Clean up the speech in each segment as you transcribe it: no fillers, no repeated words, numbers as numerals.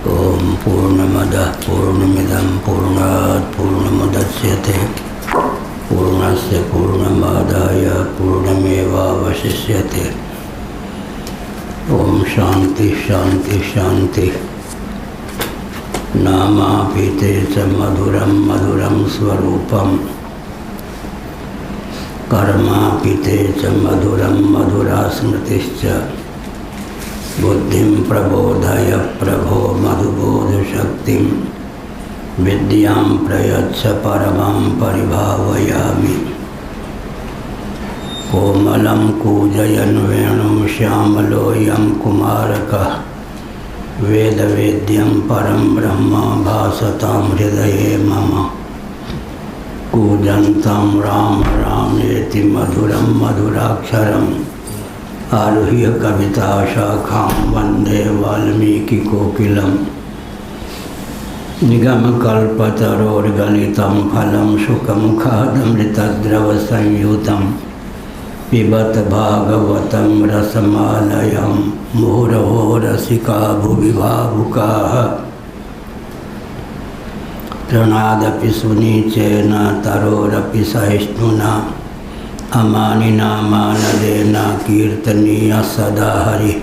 ओम पूर्णमदः पूर्णमिदं पूर्णात् पूर्णमुदच्यते पूर्णस्य पूर्णमादाय पूर्णमेवावशिष्यते। ओम शांति शांति शांति। नामापीते च मधुरं मधुरं स्वरूपम् कर्मापीते च मधुरं मधुरा स्मृतिश्च। बुद्धिं प्रबोधय प्रभो मधुबोधशक्तिं विद्यां प्रयच्छ परमां परिभावयामि। कोमलं कूजयन् वेणुं श्यामलोऽयं कुमारकः वेदवेद्यं परं ब्रह्म भासतां हृदये मम। कूजन्तं राम रामेति मधुरं मधुराक्षरम् आरुह्य कविता शाखां वन्दे वाल्मीकिकोकिलं। निगमकल्पतरोर्गलितं फलं शुकमुखादमृतद्रवसंयुतं पिबत भागवतं रसमालयं मुहुरहो रसिका भुवि भावुकाः। तृणादपि सुनीचेन तरोरपि सहिष्णुना अमानिना मानदेन कीर्तनीय सदा हरि।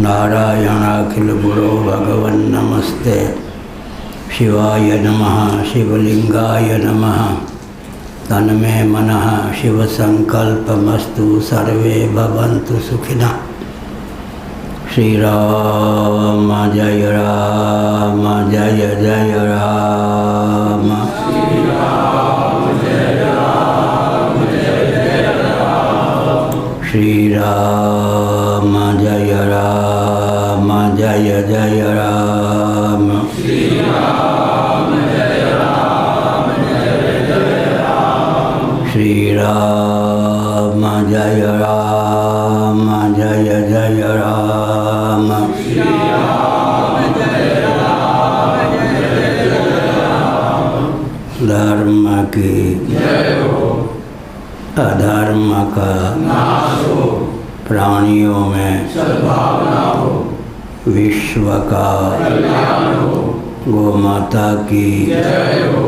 नारायणाखिल गुरो भगवन् नमस्ते। शिवाय नमः शिवलिंगाय नमः। तन्मे मनः शिवसंकल्पमस्तु सर्वे भवन्तु सुखिनः। श्री राम जय जय राम। श्री राम जय जय राम। श्री राम जय जय राम। श्री राम जय जय राम। श्री राम जय जय राम। धर्म की जय हो, अधर्म का नाश हो, प्राणियों में सद्भावना हो, विश्व का कल्याण हो, गोमाता की जय हो,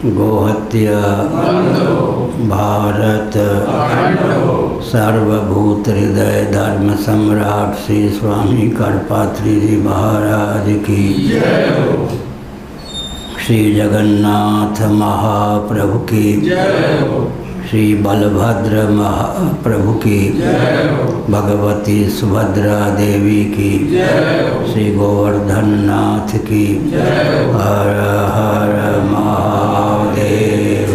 गोहत्या बंद हो, भारत अखंड हो। सर्वभूत हृदय धर्म सम्राट श्री स्वामी करपात्री जी महाराज की जय हो। श्री जगन्नाथ महाप्रभु की जय हो। श्री बलभद्र महाप्रभु की जय हो। भगवती सुभद्रा देवी की जय हो। श्री गोवर्धन नाथ की जय हो। हर हर महादेव।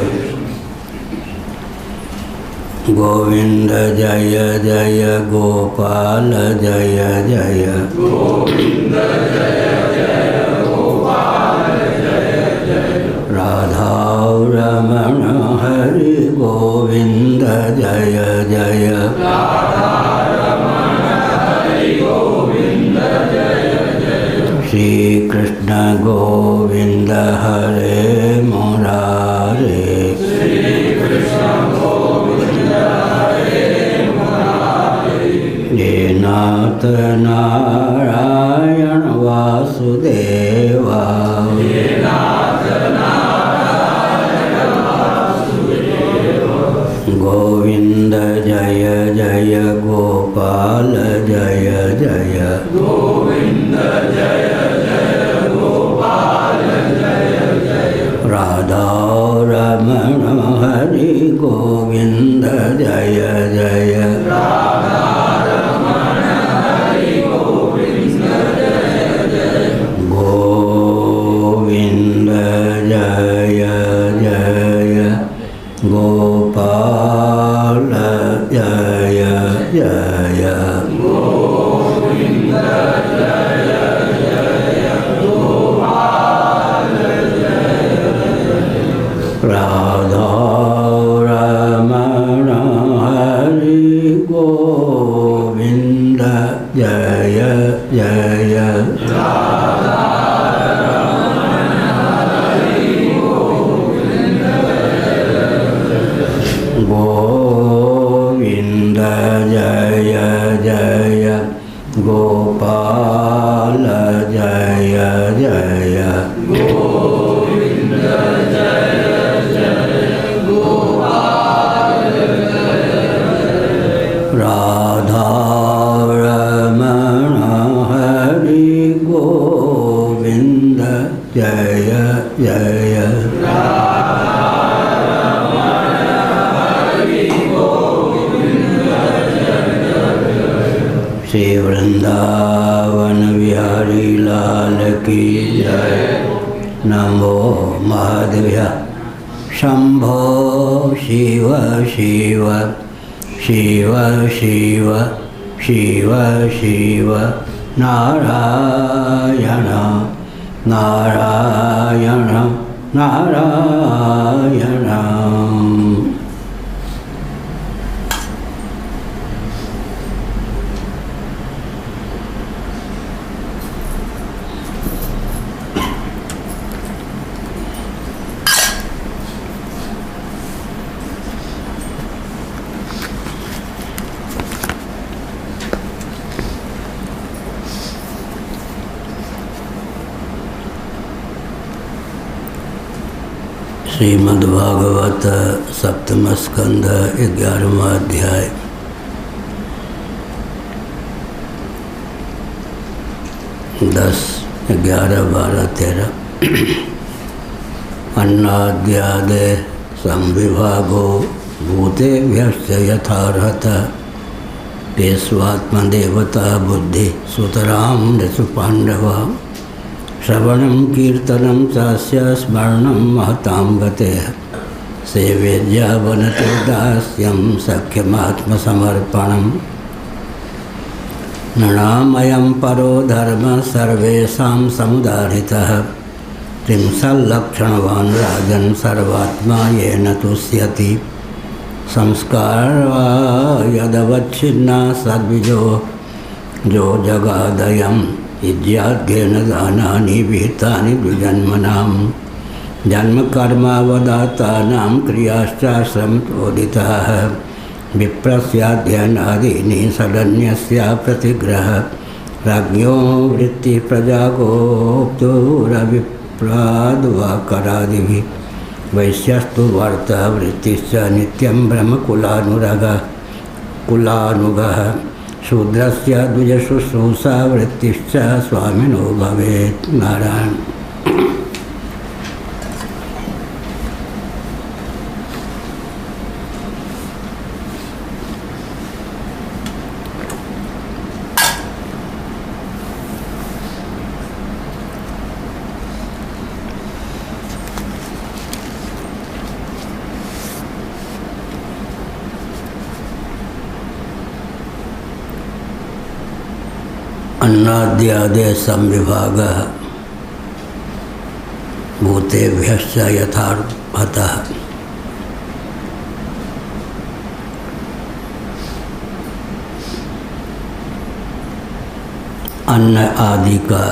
गोविंद जय जय गोपाल जय जय। गोविंद जय जय गोपाल जय जय। राधा रमण हरि गोविंद जय जय। राधा रमण हरि गोविंद जय जय। श्री कृष्ण गोविंद हरे मुरारे। श्री कृष्ण गोविंद हरे मुरारे। हे नाथ नारायण वासुदेवा। हे नाथ गोविंद जय जय गोपाल जय जय। गोविंद जय जय गोपाल जय जय। राधा रमण हरि गोविंद जय जय। राधा रमण हरि गोविंद जय जय। गोविंद जय जय गोपाल जय जय। गोविंद जय गोविंद जय जय गोपाल राधा रमण हरि गोविंद जय जय श्री वृंदावन बिहारी लाल की जय। नमो महादेव शंभो शिव शिव शिव शिव शिव शिव नारायण नारायण नारायण। श्रीमद्भागवत सप्तम स्कंध 11वां अध्याय। दस 11 12 13। अन्नाद्यादे संविभागो भूतेभ्यश्च यथार्हतः तेष्वात्मदेवता बुद्धि सुतरां नृसुपाण्डवा श्रवणं कीर्तनं चास्य स्मरणं महतां गतेः सेवेद्या वनते दास्यं सख्यमात्मसमर्पणं नृणामयं परो धर्मः सर्वेषां समुदाहृतः त्रिंशल्लक्षणवान् राजन् सर्वात्मा येन तुष्यति संस्कारवा यदवच्छिन्ना सद्विजो जो जगादयम् इज्याद्येन दानानि विहितानि द्विजन्मनां जन्मकर्मावदातानां क्रियाश्चाश्रमोदिताः विप्रस्याध्ययनादीनि षडन्यस्य प्रतिग्रह राज्ञो वृत्तिप्रजागोप्तोरविप्राद्वाकरादिभिः वैश्यस्तु वार्ता वृत्तिश्च नित्यं ब्रह्मकुलानुगः शूद्रस्य द्विजशुश्रूषा वृत्तिश्च स्वामिनो भवेत्। नारायण। अन्नाद्यादे संविभागः भूतेभ्यश्च यथार्हतः अन्न आदि का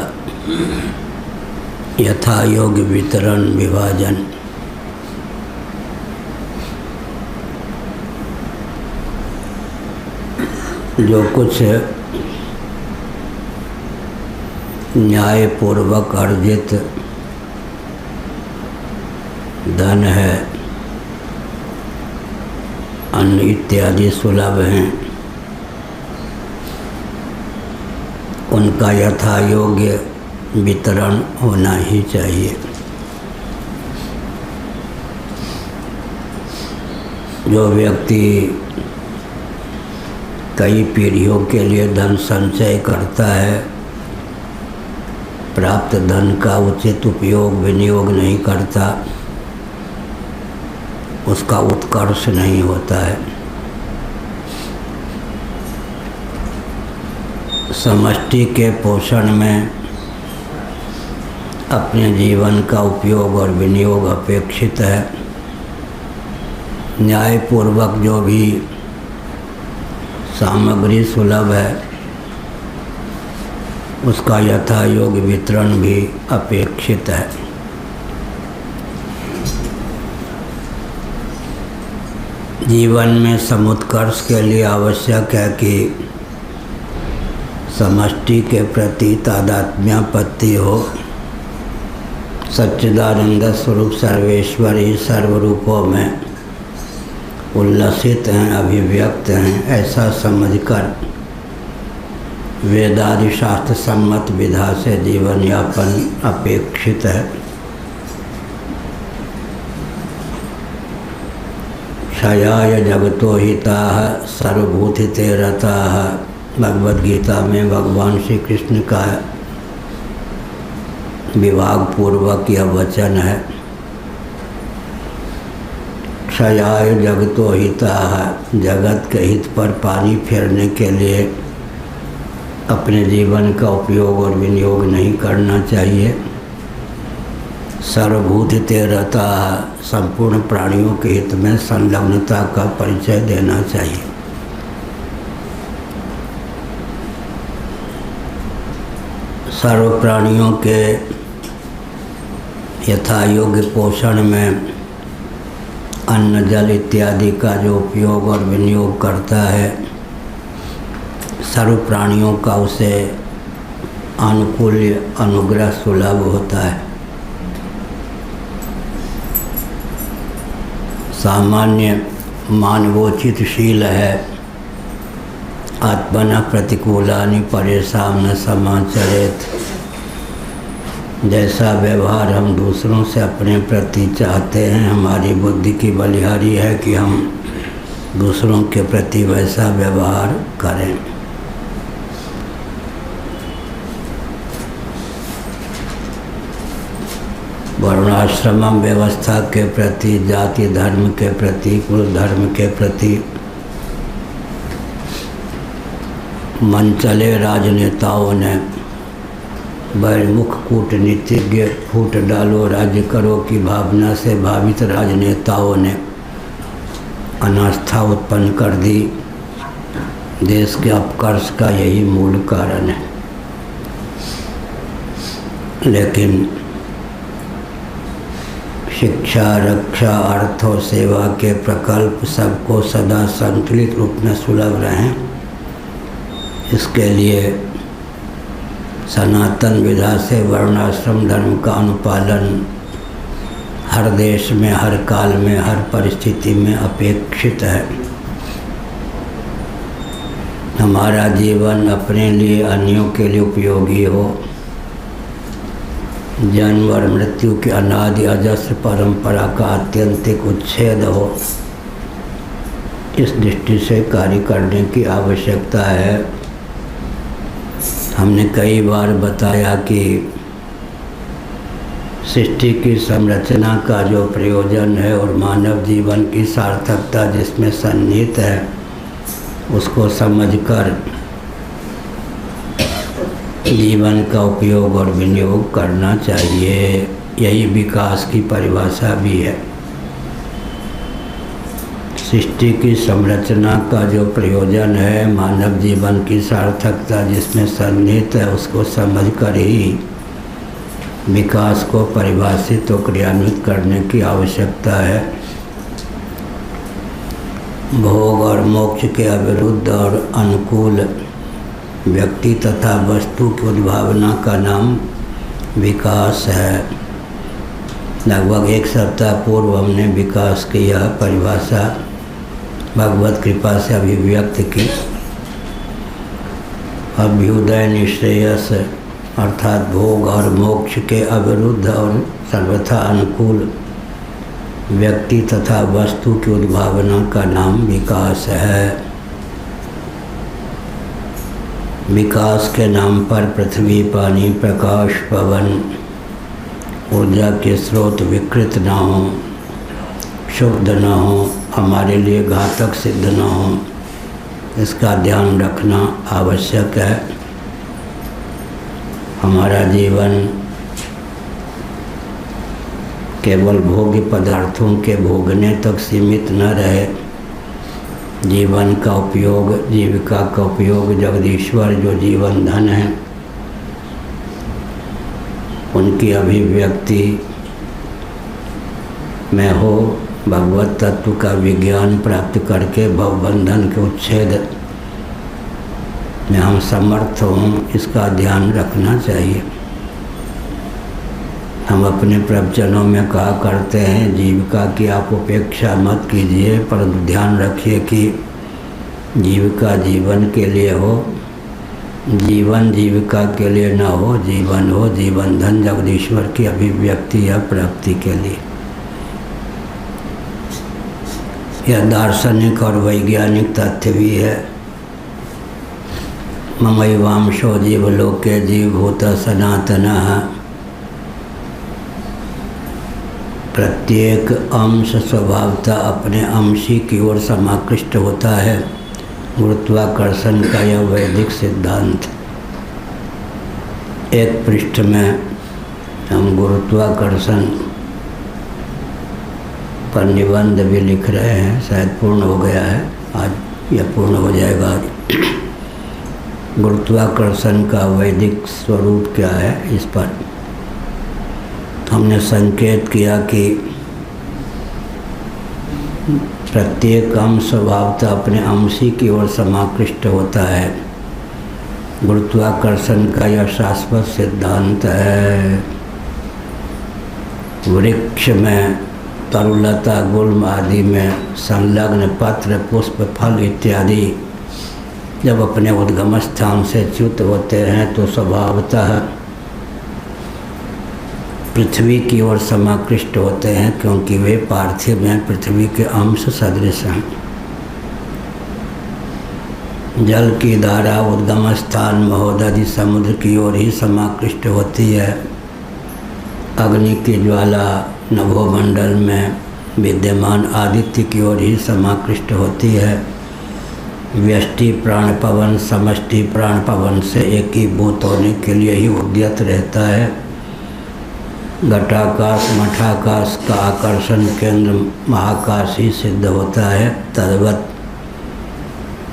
यथा योग्य वितरण विभाजन जो कुछ न्यायपूर्वक अर्जित धन है, अन्न इत्यादि सुलभ हैं, उनका यथा योग्य वितरण होना ही चाहिए। जो व्यक्ति कई पीढ़ियों के लिए धन संचय करता है, प्राप्त धन का उचित उपयोग विनियोग नहीं करता, उसका उत्कर्ष नहीं होता है। समष्टि के पोषण में अपने जीवन का उपयोग और विनियोग अपेक्षित है। न्यायपूर्वक जो भी सामग्री सुलभ है उसका यथा योग्य वितरण भी अपेक्षित है। जीवन में समुत्कर्ष के लिए आवश्यक है कि समष्टि के प्रति तादात्म्यापत्ति हो, सच्चिदानंद स्वरूप सर्वेश्वर ही सर्वरूपों में उल्लसित हैं, अभिव्यक्त हैं, ऐसा समझकर वेदादि शास्त्र सम्मत विधा से जीवन यापन अपेक्षित है। क्षयाय जगतो हिताः सर्वभूतिते रताः, भगवद गीता में भगवान श्री कृष्ण का विभाग पूर्वक यह वचन है। क्षयाय जगतो हिताः, जगत के हित पर पानी फेरने के लिए अपने जीवन का उपयोग और विनियोग नहीं करना चाहिए। सर्वभूतिते रताः, संपूर्ण प्राणियों के हित में संलग्नता का परिचय देना चाहिए। सर्व प्राणियों के यथायोग्य पोषण में अन्न जल इत्यादि का जो उपयोग और विनियोग करता है, सर्व प्राणियों का उसे अनुकूल अनुग्रह सुलभ होता है। सामान्य मानवोचित शील है, आत्मना प्रतिकूलानि परेशान न समाचरेत। जैसा व्यवहार हम दूसरों से अपने प्रति चाहते हैं, हमारी बुद्धि की बलिहारी है कि हम दूसरों के प्रति वैसा व्यवहार करें। वर्णाश्रम व्यवस्था के प्रति, जाति धर्म के प्रति, कुल धर्म के प्रति मन चले राजनेताओं ने, बहिर्मुख कूटनीतिज्ञ फूट डालो राज्य करो की भावना से भावित राजनेताओं ने अनास्था उत्पन्न कर दी। देश के अपकर्ष का यही मूल कारण है। लेकिन शिक्षा, रक्षा, अर्थ और सेवा के प्रकल्प सबको सदा संतुलित रूप में सुलभ रहें, इसके लिए सनातन विधा से वर्णाश्रम धर्म का अनुपालन हर देश में, हर काल में, हर परिस्थिति में अपेक्षित है। हमारा जीवन अपने लिए, अन्यों के लिए उपयोगी हो, जन्म और मृत्यु के अनादि अजस्र परंपरा का आत्यंतिक उच्छेद हो, इस दृष्टि से कार्य करने की आवश्यकता है। हमने कई बार बताया कि सृष्टि की संरचना का जो प्रयोजन है और मानव जीवन की सार्थकता जिसमें सन्निहित है, उसको समझकर जीवन का उपयोग और विनियोग करना चाहिए। यही विकास की परिभाषा भी है। सृष्टि की संरचना का जो प्रयोजन है, मानव जीवन की सार्थकता जिसमें सन्निहित है, उसको समझकर ही विकास को परिभाषित और क्रियान्वित करने की आवश्यकता है। भोग और मोक्ष के अविरुद्ध और अनुकूल व्यक्ति तथा वस्तु की उद्भावना का नाम विकास है। लगभग एक सप्ताह पूर्व हमने विकास की यह परिभाषा भगवत कृपा से अभिव्यक्त की। अभ्युदय निश्रेयस अर्थात भोग और मोक्ष के अविरुद्ध और सर्वथा अनुकूल व्यक्ति तथा वस्तु की उद्भावना का नाम विकास है। विकास के नाम पर पृथ्वी, पानी, प्रकाश, पवन, ऊर्जा के स्रोत विकृत न हो, शुद्ध न हो, हमारे लिए घातक सिद्ध न हो, इसका ध्यान रखना आवश्यक है। हमारा जीवन केवल भोग्य पदार्थों के भोगने तक सीमित न रहे। जीवन का उपयोग, जीविका का उपयोग जगदीश्वर जो जीवन धन है, उनकी अभिव्यक्ति में हो, भगवत तत्व का विज्ञान प्राप्त करके भवबंधन के उच्छेद में हम समर्थ हों, इसका ध्यान रखना चाहिए। हम अपने प्रवचनों में कहा करते हैं जीविका की आप उपेक्षा मत कीजिए, परंतु ध्यान रखिए कि जीविका जीवन के लिए हो, जीवन जीविका के लिए न हो, जीवन हो जीवन धन जगदीश्वर की अभिव्यक्ति या प्राप्ति के लिए। यह दार्शनिक और वैज्ञानिक तथ्य भी है। ममैवांशो जीवलोके जीवभूतः सनातनः। प्रत्येक अंश स्वभावतः अपने अंशी की ओर समाकृष्ट होता है। गुरुत्वाकर्षण का यह वैदिक सिद्धांत। एक पृष्ठ में हम गुरुत्वाकर्षण पर निबंध भी लिख रहे हैं, शायद पूर्ण हो गया है, आज यह पूर्ण हो जाएगा। गुरुत्वाकर्षण का वैदिक स्वरूप क्या है, इस पर हमने संकेत किया कि प्रत्येक अंश स्वभावतः अपने अंशी की ओर समाकृष्ट होता है। गुरुत्वाकर्षण का यह शाश्वत सिद्धांत है। वृक्ष में तरुलता गुल्म आदि में संलग्न पत्र पुष्प फल इत्यादि जब अपने उद्गम स्थान से च्युत होते हैं तो स्वभावतः पृथ्वी की ओर समाकृष्ट होते हैं, क्योंकि वे पार्थिव हैं, पृथ्वी के अंश सदृश हैं। जल की धारा उद्गम स्थान महोदधि समुद्र की ओर ही समाकृष्ट होती है। अग्नि की ज्वाला नभोमंडल में विद्यमान आदित्य की ओर ही समाकृष्ट होती है। व्यष्टि प्राण पवन समष्टि प्राण पवन से एकीभूत होने के लिए ही उद्यत रहता है। घटाकाश मठाकाश का आकर्षण केंद्र महाकाश ही सिद्ध होता है। तद्वत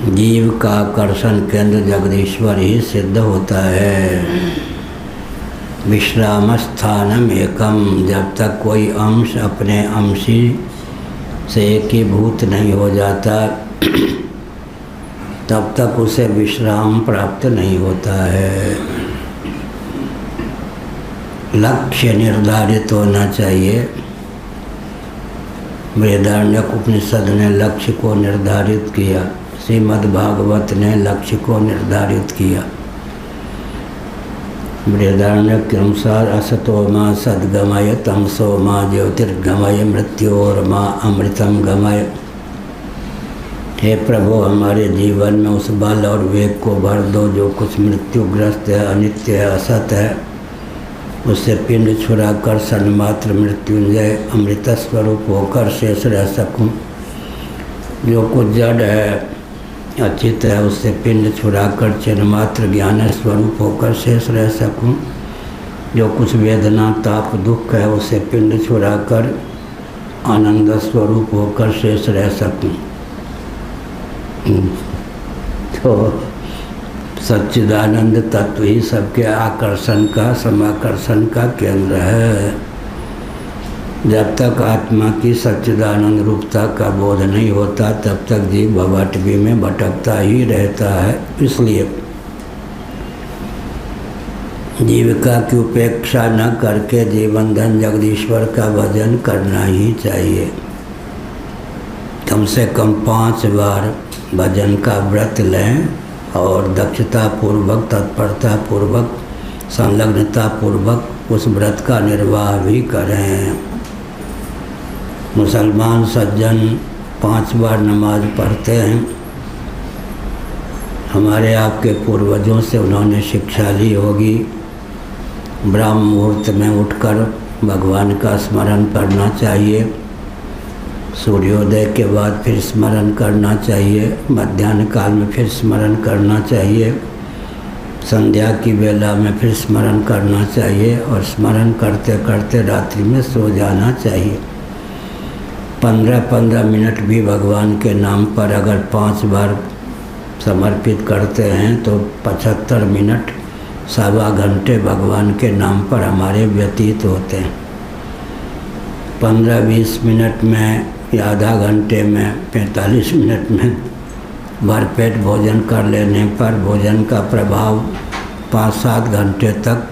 जीव का आकर्षण केंद्र जगदीश्वर ही सिद्ध होता है। विश्राम स्थानम एकम। जब तक कोई अंश अपने अंशी से एकीभूत नहीं हो जाता तब तक उसे विश्राम प्राप्त नहीं होता है। लक्ष्य निर्धारित होना चाहिए। बृहदारण्यक उपनिषद ने लक्ष्य को निर्धारित किया, श्रीमद्भागवत ने लक्ष्य को निर्धारित किया। बृहदारण्यक के अनुसार असतो मां सद्गमय तमसो मां ज्योतिर्गमय मृत्योर्मा अमृतम गमय। हे प्रभु, हमारे जीवन में उस बल और वेग को भर दो जो कुछ मृत्युग्रस्त है, अनित्य है, असत है, उससे पिंड छुड़ाकर सन्मात्र मृत्युंजय अमृत स्वरूप होकर शेष रह सकूं। जो कुछ जड़ है, अचित है, उससे पिंड छुड़ाकर चिन्मात्र ज्ञान स्वरूप होकर शेष रह सकूं। जो कुछ वेदना ताप दुख है, उससे पिंड छुड़ाकर आनंद स्वरूप होकर शेष रह सकूं। तो सच्चिदानंद तत्व ही सबके आकर्षण का समाकर्षण का केंद्र है। जब तक आत्मा की सच्चिदानंद रूपता का बोध नहीं होता तब तक जीव भवटवी में भटकता ही रहता है। इसलिए जीविका की उपेक्षा न करके जीवन धन जगदीश्वर का भजन करना ही चाहिए। कम से कम 5 बार भजन का व्रत लें और दक्षता पूर्वक तत्परता पूर्वक संलग्नता पूर्वक उस व्रत का निर्वाह भी करें। मुसलमान सज्जन 5 बार नमाज पढ़ते हैं। हमारे आपके पूर्वजों से उन्होंने शिक्षा ली होगी। ब्रह्म मुहूर्त में उठकर भगवान का स्मरण करना चाहिए। सूर्योदय के बाद फिर स्मरण करना चाहिए। मध्याह्न काल में फिर स्मरण करना चाहिए। संध्या की वेला में फिर स्मरण करना चाहिए और स्मरण करते करते रात्रि में सो जाना चाहिए। 15-15 मिनट भी भगवान के नाम पर अगर 5 बार समर्पित करते हैं तो 75 मिनट 1.25 घंटे भगवान के नाम पर हमारे व्यतीत होते हैं। 15-20 मिनट में या आधा घंटे में 45 मिनट में भरपेट भोजन कर लेने पर भोजन का प्रभाव 5-7 घंटे तक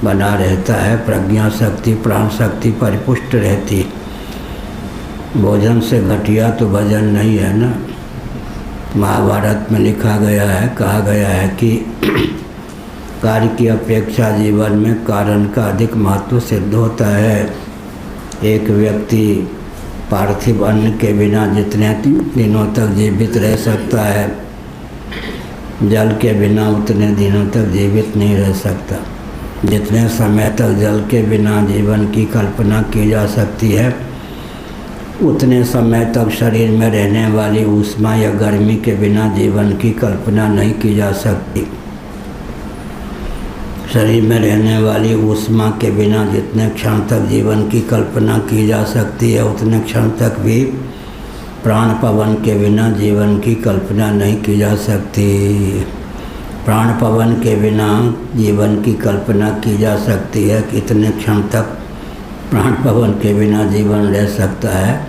बना रहता है, प्रज्ञा शक्ति प्राण शक्ति परिपुष्ट रहती। भोजन से घटिया तो भजन नहीं है ना। महाभारत में लिखा गया है, कहा गया है कि कार्य की अपेक्षा जीवन में कारण का अधिक महत्व सिद्ध होता है। एक व्यक्ति पार्थिव अन्न के बिना जितने दिनों तक जीवित रह सकता है, जल के बिना उतने दिनों तक जीवित नहीं रह सकता। जितने समय तक जल के बिना जीवन की कल्पना की जा सकती है, उतने समय तक शरीर में रहने वाली ऊष्मा या गर्मी के बिना जीवन की कल्पना नहीं की जा सकती। शरीर में रहने वाली ऊष्मा के बिना जितने क्षण तक जीवन की कल्पना की जा सकती है, उतने क्षण तक भी प्राण पवन के बिना जीवन की कल्पना नहीं की जा सकती। प्राण पवन के बिना जीवन की कल्पना की जा सकती है कि इतने क्षण तक प्राण पवन के बिना जीवन रह सकता है।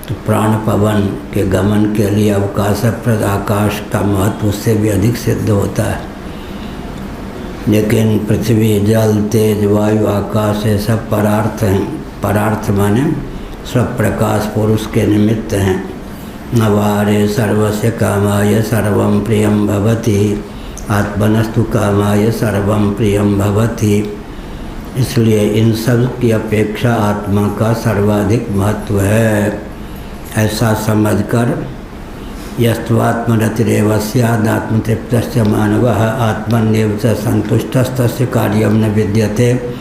तो प्राण पवन के गमन के लिए अवकाशप्रद आकाश का महत्व उससे भी अधिक सिद्ध होता है। लेकिन पृथ्वी, जल, तेज, वायु, आकाश ये सब परार्थ हैं। परार्थ माने सब प्रकाश पुरुष के निमित्त हैं। नवारे सर्वस्य कामाय सर्वं प्रियं भवति, आत्मनस्तु कामाय सर्वं प्रियं भवति। इसलिए इन सब की अपेक्षा आत्मा का सर्वाधिक महत्व है। ऐसा समझकर यस्त्वात्मरतिरेव स्यादात्मतृप्तश्च मानवः आत्मन्येव च संतुष्टस्तस्य कार्यं न विद्यते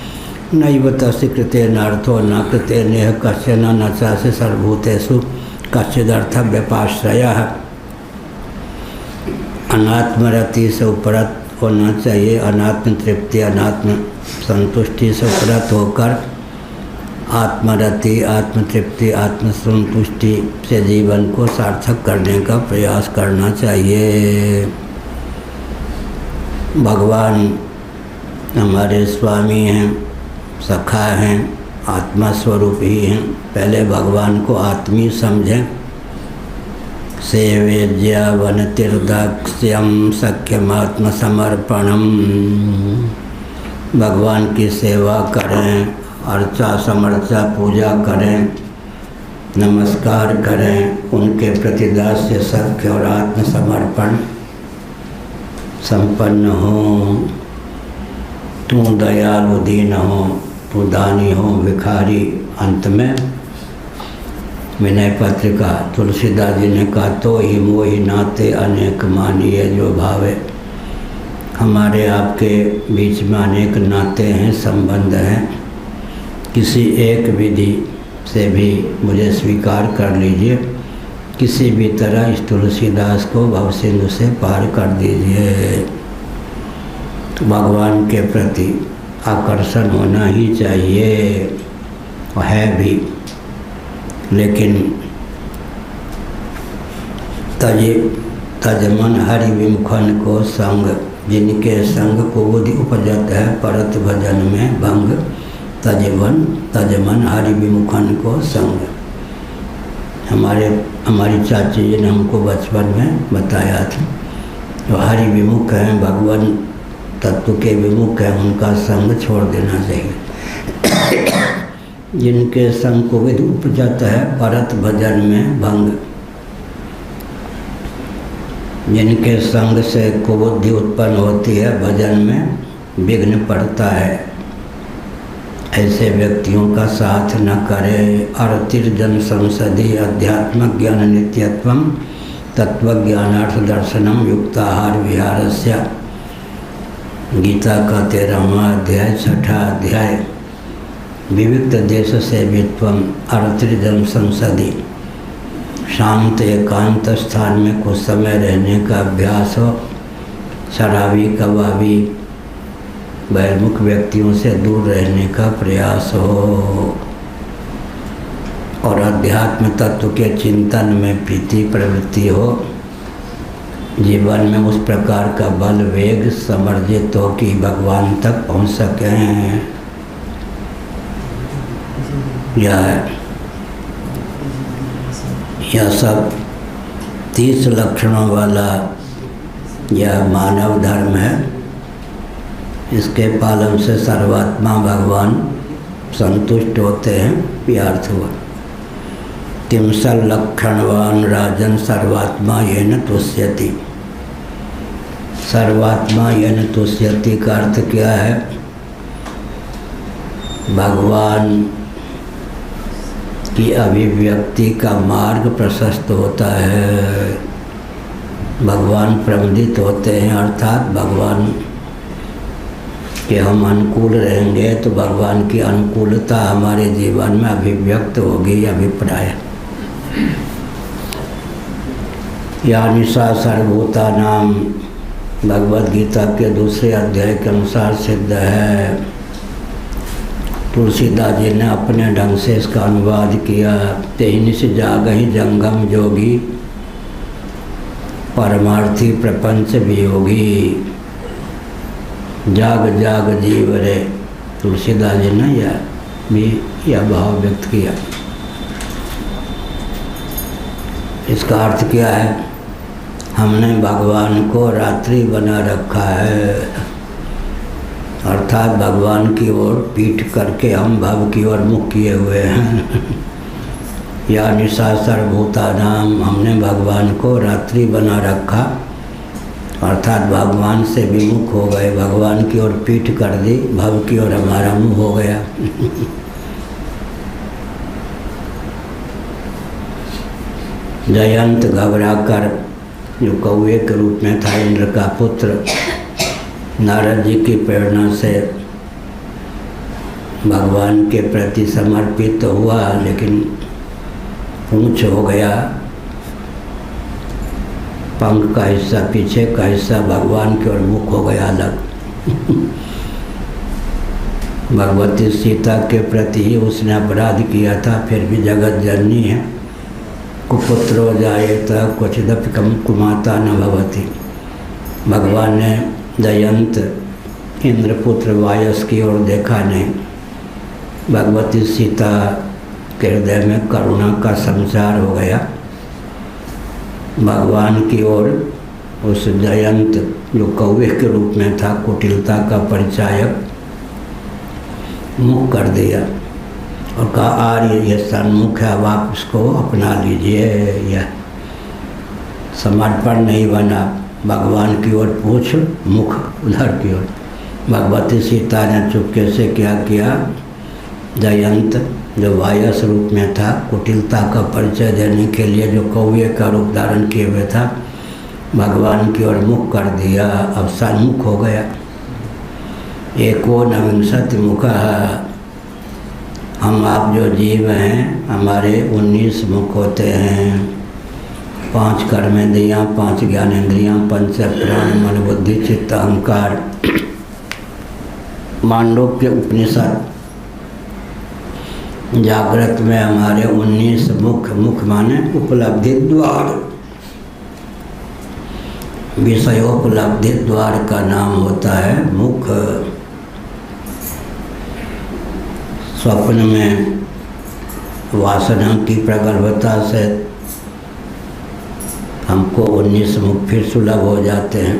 नैव तस्य कृतेनार्थो न कृतेनेह कश्चन न चास्य सर्वभूतेषु कश्चिदर्थव्यपाश्रयः। अनात्मरति से उपरत होना चाहिए। अनात्म तृप्ति, अनात्म संतुष्टि से उपरत होकर आत्मरति, आत्मतृप्ति, आत्मसंतुष्टि से जीवन को सार्थक करने का प्रयास करना चाहिए। भगवान हमारे स्वामी हैं, सखा हैं, आत्मा स्वरूप ही हैं। पहले भगवान को आत्मी समझें। सेवेज्या वनतिर्दाक्ष्यम सख्यमात्मसमर्पणम। भगवान की सेवा करें, अर्चा समर्चा पूजा करें, नमस्कार करें, उनके प्रति दास्य सख्य और आत्मसमर्पण संपन्न हो। तू दयालु दीन हो, तू दानी हो, भिखारी। अंत में विनय पत्रिका तुलसीदास जी ने कहा, तो ही मोहि नाते अनेक मानिए जो भावे। हमारे आपके बीच में अनेक नाते हैं, संबंध हैं। किसी एक विधि से भी मुझे स्वीकार कर लीजिए। किसी भी तरह इस तुलसीदास को भवसिंधु से पार कर दीजिए। तो भगवान के प्रति आकर्षण होना ही चाहिए, और है भी। लेकिन तजमन हरि विमुखन को संग, जिनके संग को बुद्धि उपजत है परत भजन में भंग। तजमन हरि विमुखन को संग। हमारी चाची जी ने हमको बचपन में बताया था। जो हरि विमुख हैं, भगवान तत्व के विमुख हैं, उनका संग छोड़ देना चाहिए। जिनके संग को विधि उपजत है परत भजन में भंग। जिनके संग से कुबुद्धि उत्पन्न होती है, भजन में विघ्न पड़ता है। ऐसे व्यक्तियों का साथ न करें। अर्तिर्जन संसदि अध्यात्म ज्ञान नित्यत्वम तत्वज्ञानार्थ दर्शनम युक्ताहार विहारस्य। गीता का 13वां अध्याय 6ठा अध्याय। विविक्त देश से वित्वम अर्तिर्जन संसदि। शांत एकांत स्थान में कुछ समय रहने का अभ्यास हो। शराबी, कबाबी, बहिर्मुख व्यक्तियों से दूर रहने का प्रयास हो। और अध्यात्म तत्व के चिंतन में प्रीति प्रवृत्ति हो। जीवन में उस प्रकार का बल वेग समर्जित हो कि भगवान तक पहुंच सकें। यह सब 30 लक्षणों वाला यह मानव धर्म है। इसके पालन से सर्वात्मा भगवान संतुष्ट होते हैं। यह अर्थ हुआ। किमसल लक्षणवान राजन सर्वात्मा येन तुष्यति। सर्वात्मा येन तुष्यति का अर्थ क्या है? भगवान की अभिव्यक्ति का मार्ग प्रशस्त होता है। भगवान प्रबंधित होते हैं, अर्थात भगवान के हम अनुकूल रहेंगे तो भगवान की अनुकूलता हमारे जीवन में अभिव्यक्त होगी। अभिप्राय या निशा सर्वभूतानाम भगवद गीता के दूसरे अध्याय के अनुसार सिद्ध है। तुलसीदास जी ने अपने ढंग से इसका अनुवाद किया। तेहि से जागहि जंगम जोगी परमार्थी प्रपंच वियोगी। जाग जाग जीव रे, तुलसीदास जी ने यह भाव व्यक्त किया। इसका अर्थ क्या है? हमने भगवान को रात्रि बना रखा है, अर्थात भगवान की ओर पीठ करके हम भव की ओर मुख किए हुए हैं। या निशा सर्वभूतानाम, हमने भगवान को रात्रि बना रखा, अर्थात भगवान से विमुख हो गए, भगवान की ओर पीठ कर दी, भव की ओर हमारा मुँह हो गया। जयंत घबरा कर, जो कौवे के रूप में था, इंद्र का पुत्र, नारद जी की प्रेरणा से भगवान के प्रति समर्पित तो हुआ, लेकिन पूंछ हो गया, पंख का हिस्सा पीछे का हिस्सा भगवान की ओर मुख हो गया अलग। भगवती सीता के प्रति ही उसने अपराध किया था, फिर भी जगत जननी है। कुपुत्रो जायेत क्वचिदपि कुमाता न भवति। भगवान ने जयंत इंद्रपुत्र वायस की ओर देखा नहीं। भगवती सीता के हृदय में करुणा का संचार हो गया। भगवान की ओर उस जयंत जो कौवे के रूप में था, कुटिलता का परिचायक, मुख कर दिया और कहा आर्य ये सन्मुख है, अब आप इसको अपना लीजिए। यह समर्पण नहीं बना, भगवान की ओर पूछ, मुख उधर की ओर। भगवती सीता ने चुपके से क्या किया? जयंत जो वायस रूप में था, कुटिलता का परिचय देने के लिए जो कौवे का रूप धारण किए हुए था, भगवान की ओर मुख कर दिया, अब सन्मुख हो गया। एको नविंशति मुखा, हम आप जो जीव हैं, हमारे 19 मुख होते हैं। 5 कर्मेंद्रियाँ, 5 ज्ञानेंद्रियाँ, 5 प्राण, मन, बुद्धि, चित्त, अहंकार। मांडव्य उपनिषद जागृत में हमारे 19 मुख, मुख माने उपलब्धि द्वार, विषयोपलब्धि द्वार का नाम होता है मुख। स्वप्न में वासना की प्रगल्भता से हमको 19 मुख फिर सुलभ हो जाते हैं।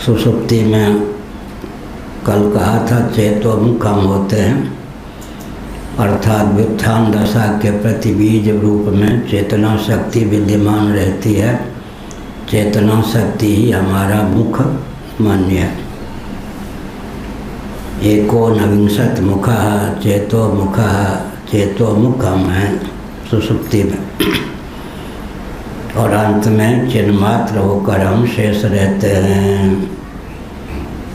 सुषुप्ति में कल कहा था चेतोमुख हम होते हैं, अर्थात व्युत्थान दशा के प्रति बीज रूप में चेतना शक्ति विद्यमान रहती है। चेतना शक्ति ही हमारा मुख मान्य है। एको नविंशत मुख चेतो मुख हम हैं सुषुप्ति में, और अंत में चिन्मात्र होकर हम शेष रहते हैं।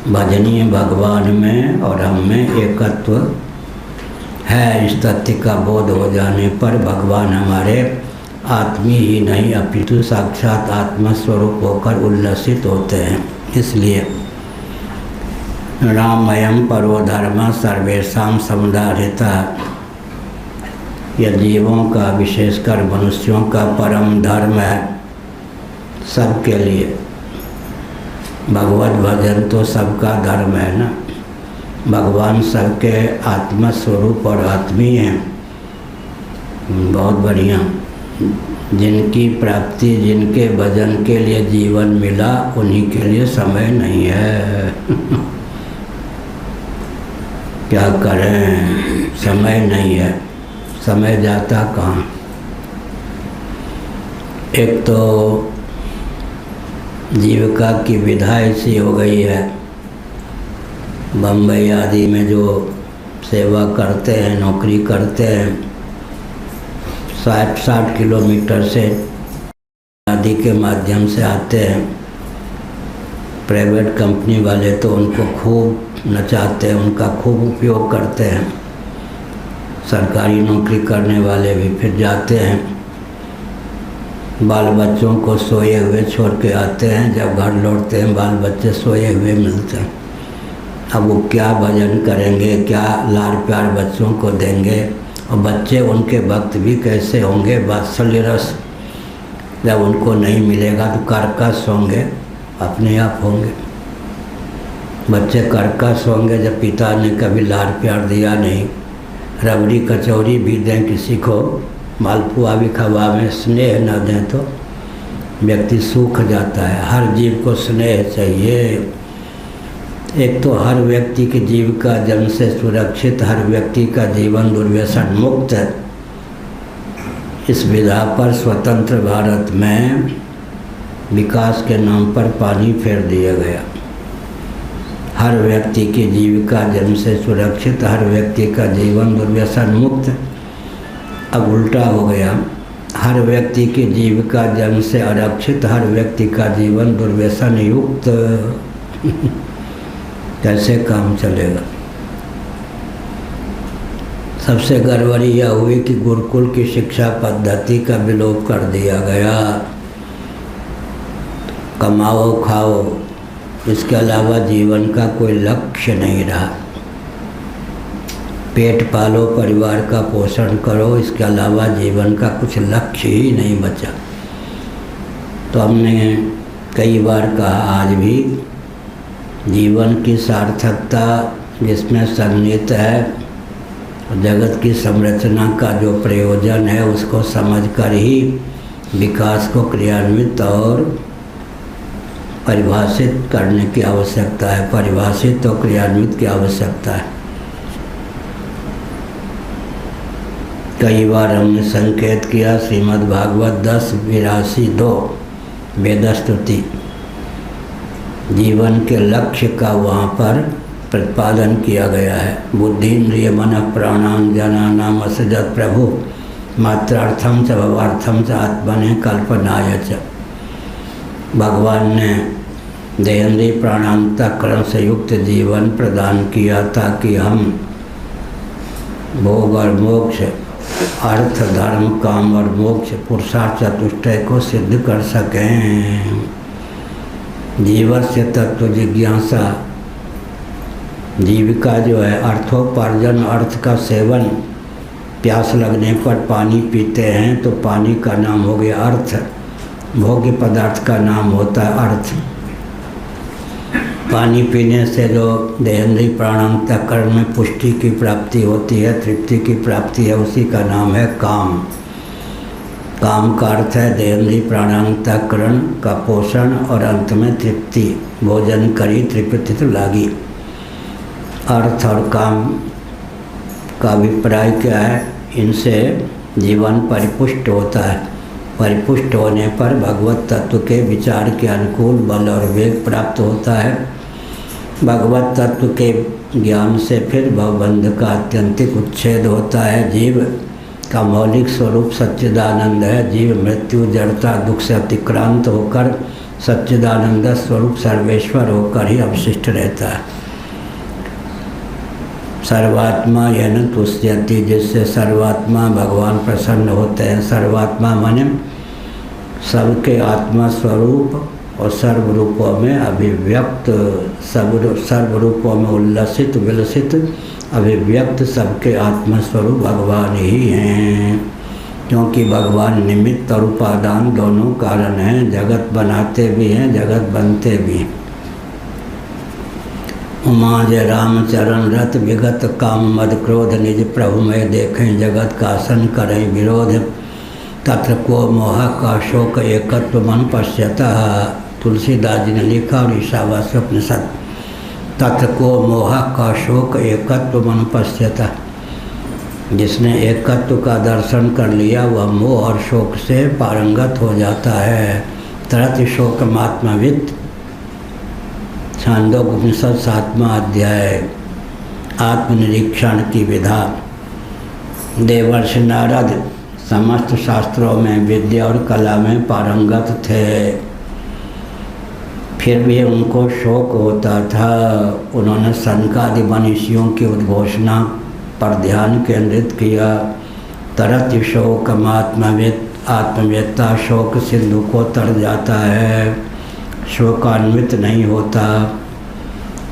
भजनीय भगवान में और हम में एकत्व है। इस तथ्य का बोध हो जाने पर भगवान हमारे आत्मी ही नहीं अपितु साक्षात आत्मस्वरूप होकर उल्लसित होते हैं। इसलिए राममयम परो धर्म सर्वेषां समुदाहृता, यह जीवों का विशेषकर मनुष्यों का परम धर्म है सबके लिए। भगवत भजन तो सबका धर्म है ना। भगवान सबके आत्मस्वरूप और आत्मीय हैं। बहुत बढ़िया। जिनकी प्राप्ति, जिनके भजन के लिए जीवन मिला, उन्हीं के लिए समय नहीं है। क्या करें, समय नहीं है, समय जाता कहाँ। एक तो जीविका की विधा ऐसी हो गई है, बम्बई आदि में जो सेवा करते हैं, नौकरी करते हैं, 60 किलोमीटर से आदि के माध्यम से आते हैं। प्राइवेट कंपनी वाले तो उनको खूब नचाते हैं, उनका खूब उपयोग करते हैं। सरकारी नौकरी करने वाले भी फिर जाते हैं, बाल बच्चों को सोए हुए छोड़ के आते हैं, जब घर लौटते हैं बाल बच्चे सोए हुए मिलते हैं। अब वो क्या भजन करेंगे, क्या लाड़ प्यार बच्चों को देंगे, और बच्चे उनके भक्त भी कैसे होंगे। वात्सल्य रस जब उनको नहीं मिलेगा तो कर्कश होंगे, अपने आप होंगे। बच्चे कर्कश होंगे जब पिता ने कभी लाड़ प्यार दिया नहीं। रबड़ी कचौरी भी दें किसी को, मालपुआ भी खवावें, स्नेह न दें तो व्यक्ति सूख जाता है। हर जीव को स्नेह चाहिए। एक तो हर व्यक्ति की जीविका जन्म से सुरक्षित, हर व्यक्ति का जीवन दुर्व्यसन मुक्त है। इस विधा पर स्वतंत्र भारत में विकास के नाम पर पानी फेर दिया गया। हर व्यक्ति की जीविका जन्म से सुरक्षित, हर व्यक्ति का जीवन दुर्व्यसन मुक्त। अब उल्टा हो गया, हर व्यक्ति की जीविका जन्म से आरक्षित, हर व्यक्ति का जीवन दुर्व्यसन युक्त। कैसे काम चलेगा। सबसे गड़बड़ी यह हुई कि गुरुकुल की शिक्षा पद्धति का विलोप कर दिया गया। कमाओ खाओ, इसके अलावा जीवन का कोई लक्ष्य नहीं रहा। पेट पालो, परिवार का पोषण करो, इसके अलावा जीवन का कुछ लक्ष्य ही नहीं बचा। तो हमने कई बार कहा, आज भी जीवन की सार्थकता जिसमें सन्निहित है, जगत की संरचना का जो प्रयोजन है उसको समझकर ही विकास को क्रियान्वित और परिभाषित करने की आवश्यकता है। परिभाषित और क्रियान्वित की आवश्यकता है। कई बार हमने संकेत किया, श्रीमद् भागवत 10:82 वेदस्तुति, जीवन के लक्ष्य का वहाँ पर प्रतिपादन किया गया है। बुद्धिन्द्रिय मन प्राणान जनानाम असजत प्रभु मात्रार्थम च भवार्थम च आत्मने कल्पनाय च। भगवान ने देहेंद्रिय प्राणांतकरण से युक्त जीवन प्रदान किया ताकि हम भोग और मोक्ष, अर्थ धर्म काम और मोक्ष पुरुषार्थ चतुष्टय को सिद्ध कर सकें। जीवस्य तत्व जिज्ञासा, जीविका जो है अर्थोपार्जन, अर्थ का सेवन। प्यास लगने पर पानी पीते हैं तो पानी का नाम हो गया अर्थ, भोग्य पदार्थ का नाम होता है अर्थ। पानी पीने से जो देहेंद्रिय प्राणांतकरण में पुष्टि की प्राप्ति होती है, तृप्ति की प्राप्ति है, उसी का नाम है काम। काम का अर्थ है देहेंद्रिय प्राणांतकरण का पोषण और अंत में तृप्ति। भोजन करी तृप्ति तो लागी। अर्थ और काम का अभिप्राय क्या है, इनसे जीवन परिपुष्ट होता है। परिपुष्ट होने पर भगवत तत्व के विचार के अनुकूल बल और वेग प्राप्त होता है। भगवत तत्व के ज्ञान से फिर भवबंध का आत्यंतिक उच्छेद होता है। जीव का मौलिक स्वरूप सच्चिदानंद है। जीव मृत्यु जड़ता दुख से अतिक्रांत होकर सच्चिदानंद स्वरूप सर्वेश्वर होकर ही अवशिष्ट रहता है। सर्वात्मा यन तुष्यति, जिससे सर्वात्मा भगवान प्रसन्न होते हैं। सर्वात्मा माने सबके आत्मा स्वरूप और सर्व रूपों में अभिव्यक्त, सर्व रूपों में उल्लसित विलसित अभिव्यक्त सबके आत्मस्वरूप भगवान ही हैं। क्योंकि भगवान निमित्त और उपादान दोनों कारण हैं। जगत बनाते भी हैं, जगत बनते भी हैं। उमा जय रामचरण रत विगत काम मद क्रोध निज प्रभु में देखें जगत का आसन करें विरोध। तत्र को मोह का शोक एकत्व मन पश्यतः। तुलसीदास जी ने लिखा और ईशावास्योपनिषद तत् को मोह का शोक एकत्व मन पश्यता। जिसने एकत्व का दर्शन कर लिया वह मोह और शोक से पारंगत हो जाता है। तरत शोकमात्मवित्, छांदोग्योपनिषद 7वां अध्याय। आत्मनिरीक्षण की विधा। देवर्षि नारद समस्त शास्त्रों में विद्या और कला में पारंगत थे, फिर भी उनको शोक होता था। उन्होंने सनकादि मनीषियों की उद्घोषणा पर ध्यान केंद्रित किया। तरत शोकमात्मवित्, आत्मवेत्ता शोक सिंधु को तर जाता है, शोकान्वित नहीं होता।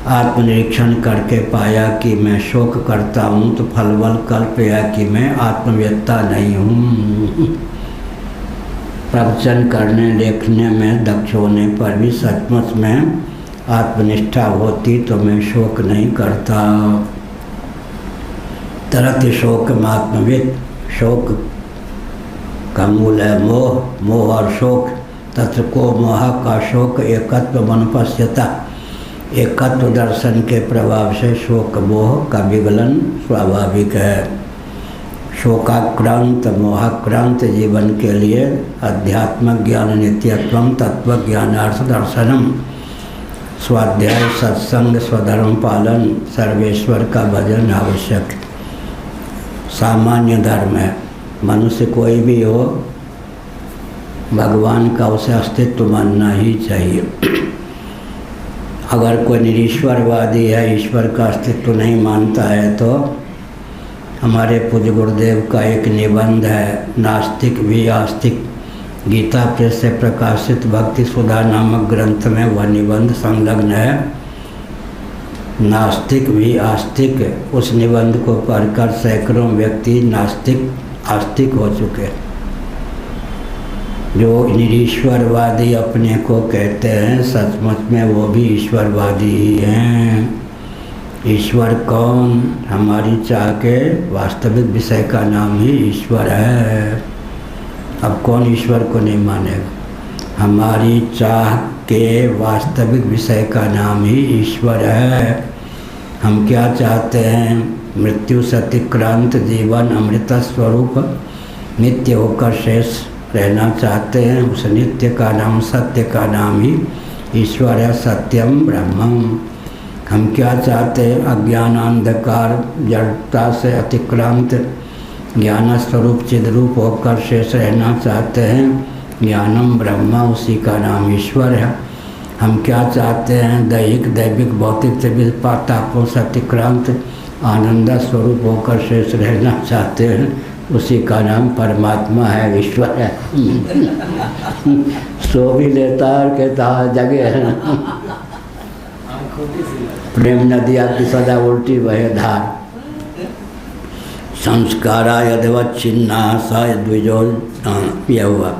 आत्मनिरीक्षण करके पाया कि मैं शोक करता हूँ तो फलवल कल्पया कि मैं आत्मवेत्ता नहीं हूँ। प्रवचन करने लेखने में दक्ष होने पर भी सचमुच में आत्मनिष्ठा होती तो मैं शोक नहीं करता। तरत शोकमात्मवित्, शोक का मूल है मोह, मोह और शोक। तत्र को मोह का शोक एकत्व मन पश्यता। एकत्व दर्शन के प्रभाव से शोक मोह का विगलन स्वाभाविक है। शोकाक्रांत मोहाक्रांत जीवन के लिए अध्यात्म ज्ञान नित्यत्वम तत्व ज्ञानार्थ दर्शनम, स्वाध्याय सत्संग स्वधर्म पालन सर्वेश्वर का भजन आवश्यक। सामान्य धर्म है, मनुष्य कोई भी हो भगवान का उसे अस्तित्व मानना ही चाहिए। अगर कोई निरीश्वरवादी है, ईश्वर का अस्तित्व नहीं मानता है, तो हमारे पूज्य गुरुदेव का एक निबंध है नास्तिक भी आस्तिक, गीता प्रेस से प्रकाशित भक्ति सुधा नामक ग्रंथ में वह निबंध संलग्न है। नास्तिक भी आस्तिक, उस निबंध को पढ़कर सैकड़ों व्यक्ति नास्तिक आस्तिक हो चुके। जो निरीश्वरवादी अपने को कहते हैं सचमुच में वो भी ईश्वरवादी ही हैं। ईश्वर कौन? हमारी चाह के वास्तविक विषय का नाम ही ईश्वर है। अब कौन ईश्वर को नहीं मानेगा? हमारी चाह के वास्तविक विषय का नाम ही ईश्वर है। हम क्या चाहते हैं? मृत्यु से अतिक्रांत जीवन अमृत स्वरूप नित्य होकर शेष रहना चाहते हैं। उस नित्य का नाम, सत्य का नाम ही ईश्वर है, सत्यम ब्रह्मम। हम क्या चाहते हैं? अज्ञान अंधकार जड़ता से अतिक्रांत ज्ञान स्वरूप चिद्रूप होकर शेष रहना चाहते हैं। ज्ञानम ब्रह्म, उसी का नाम ईश्वर है। हम क्या चाहते हैं? दैहिक दैविक भौतिक से पातापों से अतिक्रांत आनंद स्वरूप होकर शेष रहना चाहते हैं। उसी का नाम परमात्मा है, ईश्वर है। सो भी लेता है और कहता है जगह है। प्रेम नदिया की सदा उल्टी बहे धार। संस्कारा यदवच्छिन्ना स द्विजो, यह हुआ।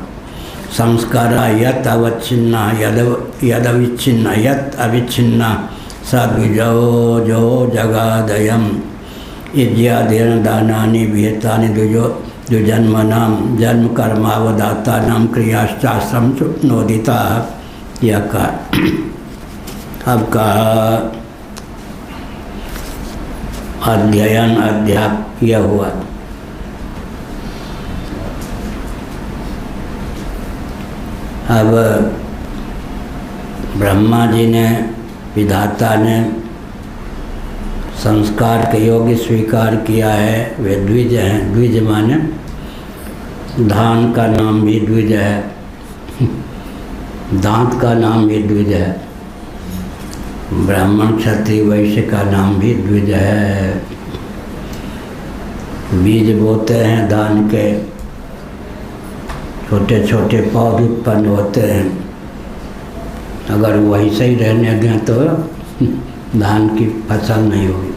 संस्कारा यत अवच्छिन्ना यदविच्छिन्ना यत अविच्छिन्ना स द्विजो जो जगादयम्। इज्यादेन दानानि विहितानि द्विजन्मनां जन्म कर्मावदातानां क्रियाश्चाश्रम नोदिता। यह कहा। अब कहा अध्ययन अध्याप यह हुआ। अब ब्रह्मा जी ने, विधाता ने संस्कार के योग्य स्वीकार किया है। वे द्विज हैं। द्विज माने धान का नाम भी द्विज है, दांत का नाम भी द्विज है, ब्राह्मण क्षत्रिय वैश्य का नाम भी द्विज है। बीज बोते हैं धान के, छोटे छोटे पौधे उत्पन्न होते हैं। अगर वही सही रहने दें तो धान की फसल नहीं होगी।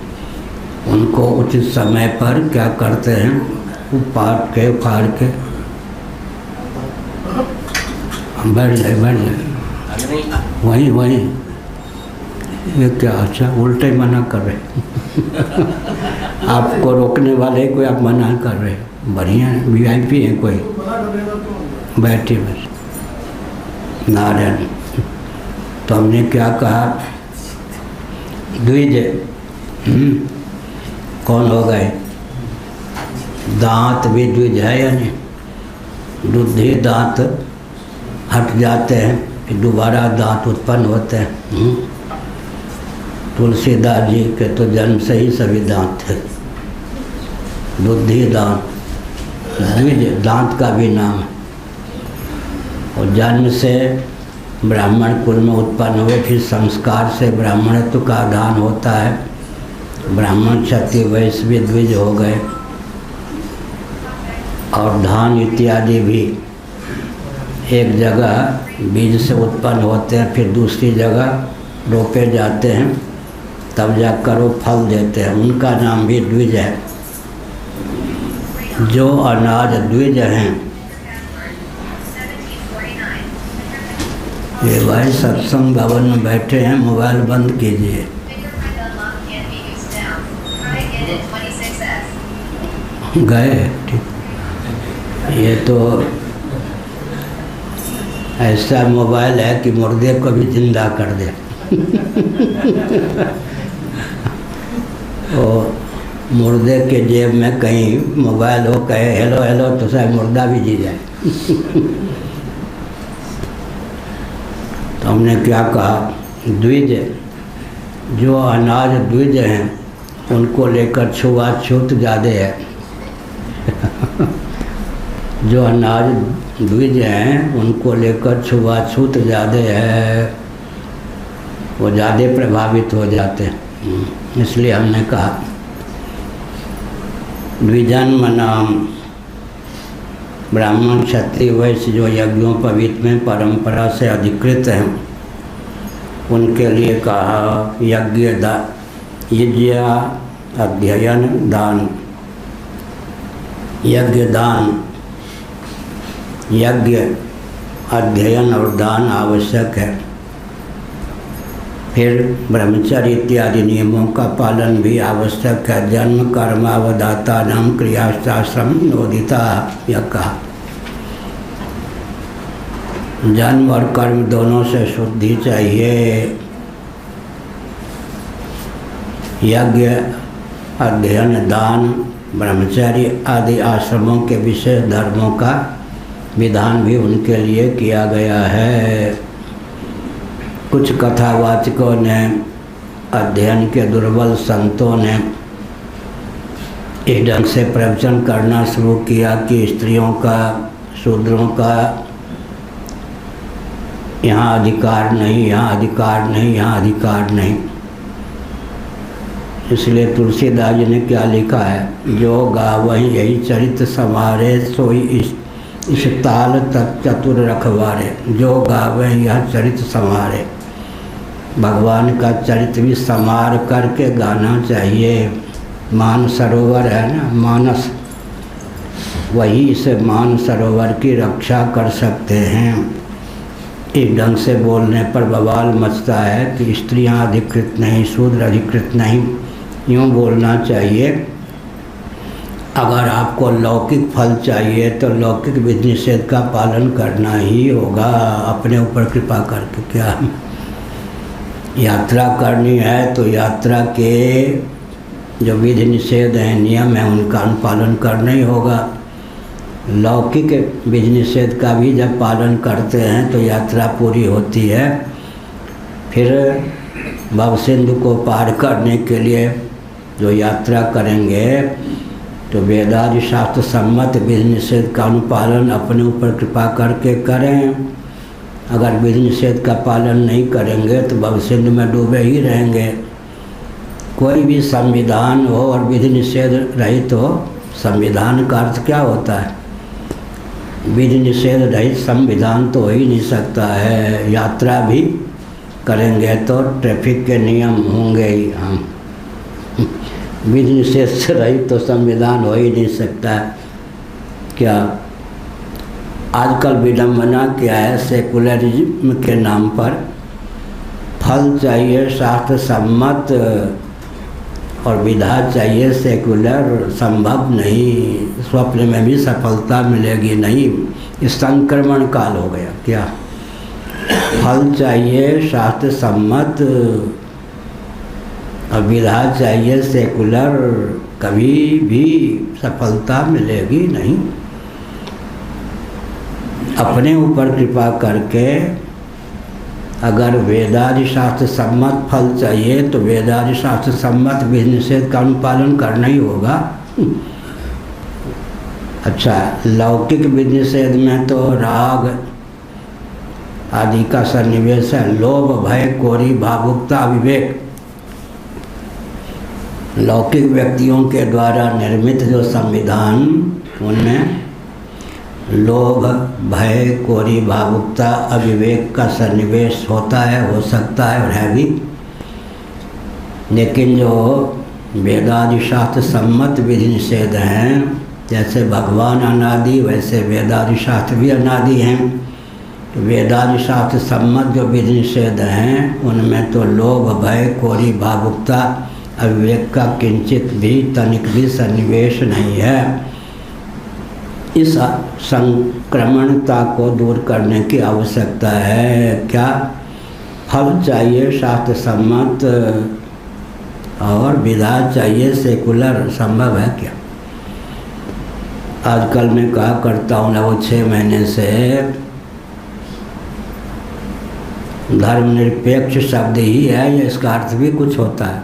उनको उचित समय पर क्या करते हैं? उपाड़ के उखाड़ के बढ़ जाए वहीं ये क्या? अच्छा उल्टे मना कर रहे। आपको रोकने वाले कोई आप मना कर रहे। बढ़िया VIP है कोई, बैठे बस नारायण। तो हमने क्या कहा? द्विज कौन हो गए? दांत भी द्विज है या नहीं? दुधि दांत हट जाते हैं फिर दोबारा दांत उत्पन्न होते हैं। तुलसीदास जी के तो जन्म से ही सभी दांत थे। बुद्धि दांत, द्विज दांत का भी नाम है। और जन्म से ब्राह्मण कुल में उत्पन्न हुए, फिर संस्कार से ब्राह्मणत्व का दान होता है। ब्राह्मण क्षत्रिय वैश्य भी द्विज हो गए। और धान इत्यादि भी एक जगह बीज से उत्पन्न होते हैं, फिर दूसरी जगह रोपे जाते हैं, तब जाकर वो फल देते हैं, उनका नाम भी द्विज है। जो अनाज द्विज हैं, ये भाई सत्संग भवन में बैठे हैं, मोबाइल बंद कीजिए। गए ठीक। ये तो ऐसा मोबाइल है कि मुर्दे को भी जिंदा कर दे। और मुर्दे के जेब में कहीं मोबाइल हो, कहे हेलो हेलो, तो शायद मुर्दा भी जी जाए। तो हमने क्या कहा? द्विज, जो अनाज द्विज हैं उनको लेकर छुआछूत ज़्यादा है। जो अनाज द्विज हैं उनको लेकर छुआछूत ज़्यादा है, वो ज़्यादा प्रभावित हो जाते हैं। इसलिए हमने कहा द्विजन्म नाम ब्राह्मण क्षत्रिय वैश्य जो यज्ञोपवीत में परंपरा से अधिकृत हैं, उनके लिए कहा यज्ञ अध्ययन दान। यज्ञ दान, यज्ञ अध्ययन और दान आवश्यक है। फिर ब्रह्मचर्य इत्यादि नियमों का पालन भी आवश्यक है। जन्म कर्मावदाता नाम क्रियाश्रम नोदिता, यह कहा। जन्म और कर्म दोनों से शुद्धि चाहिए। यज्ञ अध्ययन दान ब्रह्मचर्य आदि आश्रमों के विशेष धर्मों का विधान भी उनके लिए किया गया है। कुछ कथावाचकों ने, अध्ययन के दुर्बल संतों ने इस ढंग से प्रवचन करना शुरू किया कि स्त्रियों का, शूद्रों का यहाँ अधिकार नहीं, यहाँ अधिकार नहीं, यहाँ अधिकार नहीं। इसलिए तुलसीदास जी ने क्या लिखा है? जो गावहि यही चरित्र समारे, सोई इस ताल तक चतुर रखवारे। जो गावे यह चरित्र समारे, भगवान का चरित्र भी समार करके गाना चाहिए। मान सरोवर है ना, मानस, वही से मान सरोवर की रक्षा कर सकते हैं। इस ढंग से बोलने पर बवाल मचता है कि स्त्रियां अधिकृत नहीं, शूद्र अधिकृत नहीं, यूँ बोलना चाहिए। अगर आपको लौकिक फल चाहिए तो लौकिक विधि निषेध का पालन करना ही होगा, अपने ऊपर कृपा करके। क्या यात्रा करनी है तो यात्रा के जो विधि निषेध हैं, नियम हैं, उनका अनुपालन करना ही होगा। लौकिक विधि निषेध का भी जब पालन करते हैं तो यात्रा पूरी होती है। फिर भव सिंधु को पार करने के लिए जो यात्रा करेंगे तो वेदादि शास्त्र सम्मत विधि निषेध का अनुपालन अपने ऊपर कृपा करके करें। अगर विधि निषेध का पालन नहीं करेंगे तो भव सिंधु में डूबे ही रहेंगे। कोई भी संविधान हो और विधि निषेध रहित हो, संविधान का अर्थ क्या होता है? विधि निषेध रहित संविधान तो हो ही नहीं सकता है। यात्रा भी करेंगे तो ट्रैफिक के नियम होंगे ही। हम विधि निषेध से रहित तो संविधान हो ही नहीं सकता। क्या आजकल विडम्बना क्या है? सेकुलरिज्म के नाम पर फल चाहिए शास्त्र सम्मत और विधा चाहिए सेकुलर, संभव नहीं। स्वप्न में भी सफलता मिलेगी नहीं। इस संक्रमण काल हो गया। क्या फल चाहिए शास्त्र सम्मत अब विधा चाहिए सेकुलर, कभी भी सफलता मिलेगी नहीं। अपने ऊपर कृपा करके अगर वेदादि शास्त्र सम्मत फल चाहिए तो वेदादि शास्त्र सम्मत विधि निषेध का अनुपालन करना ही होगा। अच्छा, लौकिक विधि निषेध में तो राग आदि का सन्निवेश है, लोभ भय कोरी भावुकता अविवेक। लौकिक व्यक्तियों के द्वारा निर्मित जो संविधान, उनमें लोभ भय कोरी भावुकता अविवेक का सन्निवेश होता है, हो सकता है और है भी। लेकिन जो वेदादि शास्त्र सम्मत विधि निषेध हैं, जैसे भगवान अनादि वैसे वेदादि शास्त्र भी अनादि हैं। तो वेदादि शास्त्र सम्मत जो विधि निषेध हैं उनमें तो लोभ भय कोरी भावुकता अविवेक का किंचित भी तनिक भी सन्निवेश नहीं है। इस संक्रमणता को दूर करने की आवश्यकता है। क्या फल चाहिए शास्त्र सम्मत और विधा चाहिए सेकुलर, संभव है क्या? आजकल मैं कहा करता हूँ ना, वो 6 महीने से धर्मनिरपेक्ष शब्द ही है या इसका अर्थ भी कुछ होता है?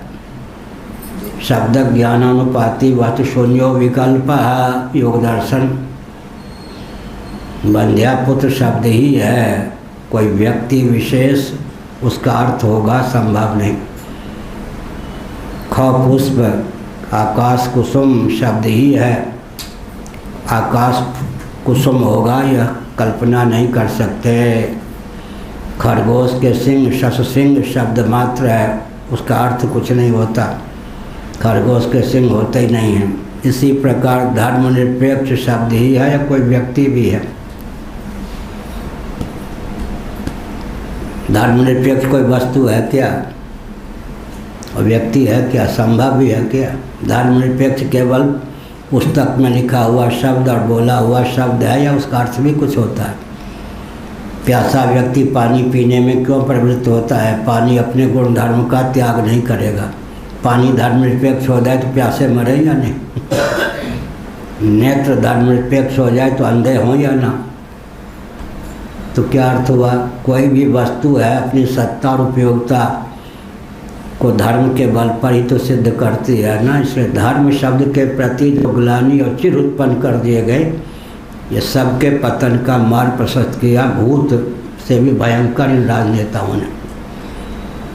शब्द ज्ञानानुपाति वत शून्यो विकल्प योग दर्शन, बंध्यापुत्र शब्द ही है, कोई व्यक्ति विशेष उसका अर्थ होगा संभव नहीं। ख पुष्प आकाश कुसुम शब्द ही है, आकाश कुसुम होगा यह कल्पना नहीं कर सकते। खरगोश के सिंह शश सिंह शब्द मात्र है, उसका अर्थ कुछ नहीं होता, खरगोश के सिंह होते ही नहीं हैं। इसी प्रकार धर्मनिरपेक्ष शब्द ही है या कोई व्यक्ति भी है? धर्मनिरपेक्ष कोई वस्तु है क्या और व्यक्ति है क्या? संभव भी है क्या? धर्मनिरपेक्ष केवल पुस्तक में लिखा हुआ शब्द और बोला हुआ शब्द है या उसका अर्थ भी कुछ होता है? प्यासा व्यक्ति पानी पीने में क्यों प्रवृत्त होता है? पानी अपने गुण धर्म का त्याग नहीं करेगा। पानी धर्मनिरपेक्ष हो जाए तो प्यासे मरे या नहीं? नेत्र धर्मनिरपेक्ष हो जाए तो अंधे हों या ना? तो क्या अर्थ हुआ? कोई भी वस्तु है अपनी सत्ता और उपयोगिता को धर्म के बल पर ही तो सिद्ध करती है ना। इसलिए धर्म शब्द के प्रति जो ग्लानि और चिर उत्पन्न कर दिए गए, ये सबके पतन का मार्ग प्रशस्त किया। भूत से भी भयंकर इन राजनेताओं ने,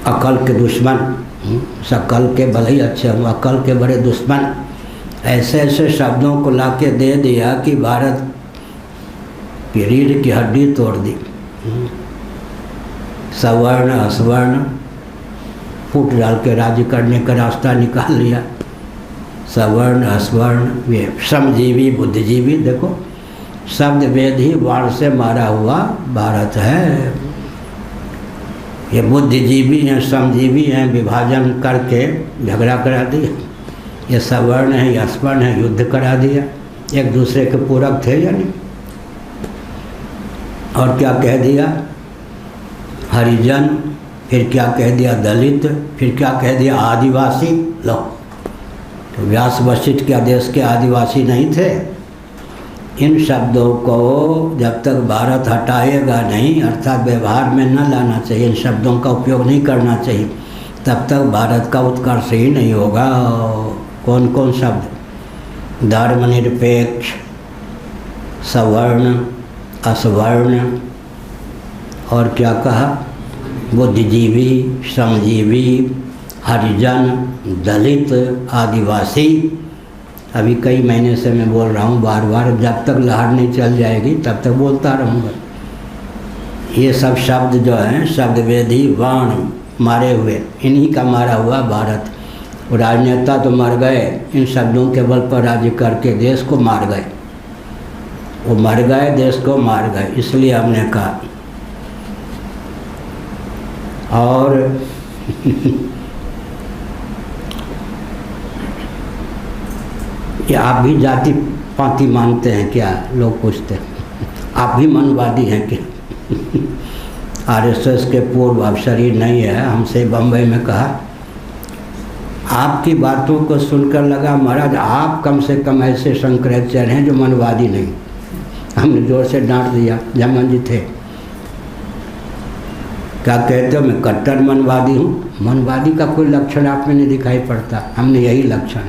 अकल के दुश्मन, सकल के भले ही अच्छे हों, अकल के बड़े दुश्मन, ऐसे ऐसे शब्दों को लाके दे दिया कि भारत की रीढ़ की हड्डी तोड़ दी। सवर्ण असवर्ण फूट डाल के राज्य करने का रास्ता निकाल लिया। सवर्ण असवर्ण, ये श्रमजीवी बुद्धिजीवी, देखो शब्द वेद ही बाण से मारा हुआ भारत है। ये बुद्धिजीवी हैं, श्रमजीवी हैं, विभाजन करके झगड़ा करा दिया। ये सवर्ण है, असवर्ण है, युद्ध करा दिया। एक दूसरे के पूरक थे या नहीं? और क्या कह दिया? हरिजन, फिर क्या कह दिया? दलित, फिर क्या कह दिया? आदिवासी। लो, तो व्यास वशिष्ठ क्या देश के आदिवासी नहीं थे? इन शब्दों को जब तक भारत हटाएगा नहीं, अर्थात व्यवहार में न लाना चाहिए, इन शब्दों का उपयोग नहीं करना चाहिए, तब तक भारत का उत्कर्ष ही नहीं होगा। कौन कौन शब्द? धर्मनिरपेक्ष, सवर्ण, असवर्ण, और क्या कहा? बुद्धिजीवी, श्रमजीवी, हरिजन, दलित, आदिवासी। अभी कई महीने से मैं बोल रहा हूँ बार बार, जब तक लहर नहीं चल जाएगी तब तक बोलता रहूँगा। ये सब शब्द जो हैं शब्द वेदी बाण मारे हुए, इन्हीं का मारा हुआ भारत। राजनेता तो मर गए, इन शब्दों के बल पर राज्य करके देश को मार गए। वो मर गए, देश को मार गए। इसलिए हमने कहा और क्या आप भी जाति पाति मानते हैं क्या? लोग पूछते हैं। आप भी मनवादी हैं क्या? आरएसएस के पूर्व अब शरीर नहीं है। हमसे बम्बई में कहा आपकी बातों को सुनकर लगा महाराज आप कम से कम ऐसे शंकराचार्य हैं जो मनवादी नहीं। हमने जोर से डांट दिया, जमन जी थे। क्या कहते हो? मैं कट्टर मनवादी हूँ। मनवादी का कोई लक्षण आप में नहीं दिखाई पड़ता। हमने यही लक्षण,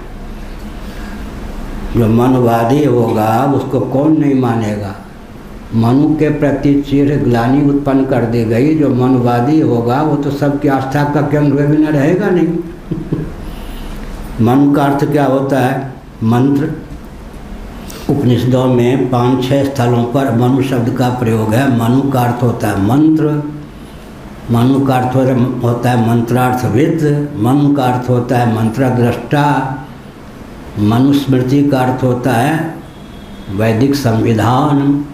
जो मनवादी होगा उसको कौन नहीं मानेगा। मनु के प्रति चिर ग्लानि उत्पन्न कर दी गई। जो मनवादी होगा वो तो सबकी आस्था का केंद्र हुए बिना रहेगा नहीं। मनु का अर्थ क्या होता है? मंत्र। उपनिषदों में 5-6 स्थलों पर मनु शब्द का प्रयोग है। मनु का अर्थ होता है मंत्र, मनु का अर्थ होता है मंत्रार्थविद, मनु का अर्थ होता है मंत्रद्रष्टा, मनुस्मृति का अर्थ होता है वैदिक संविधान,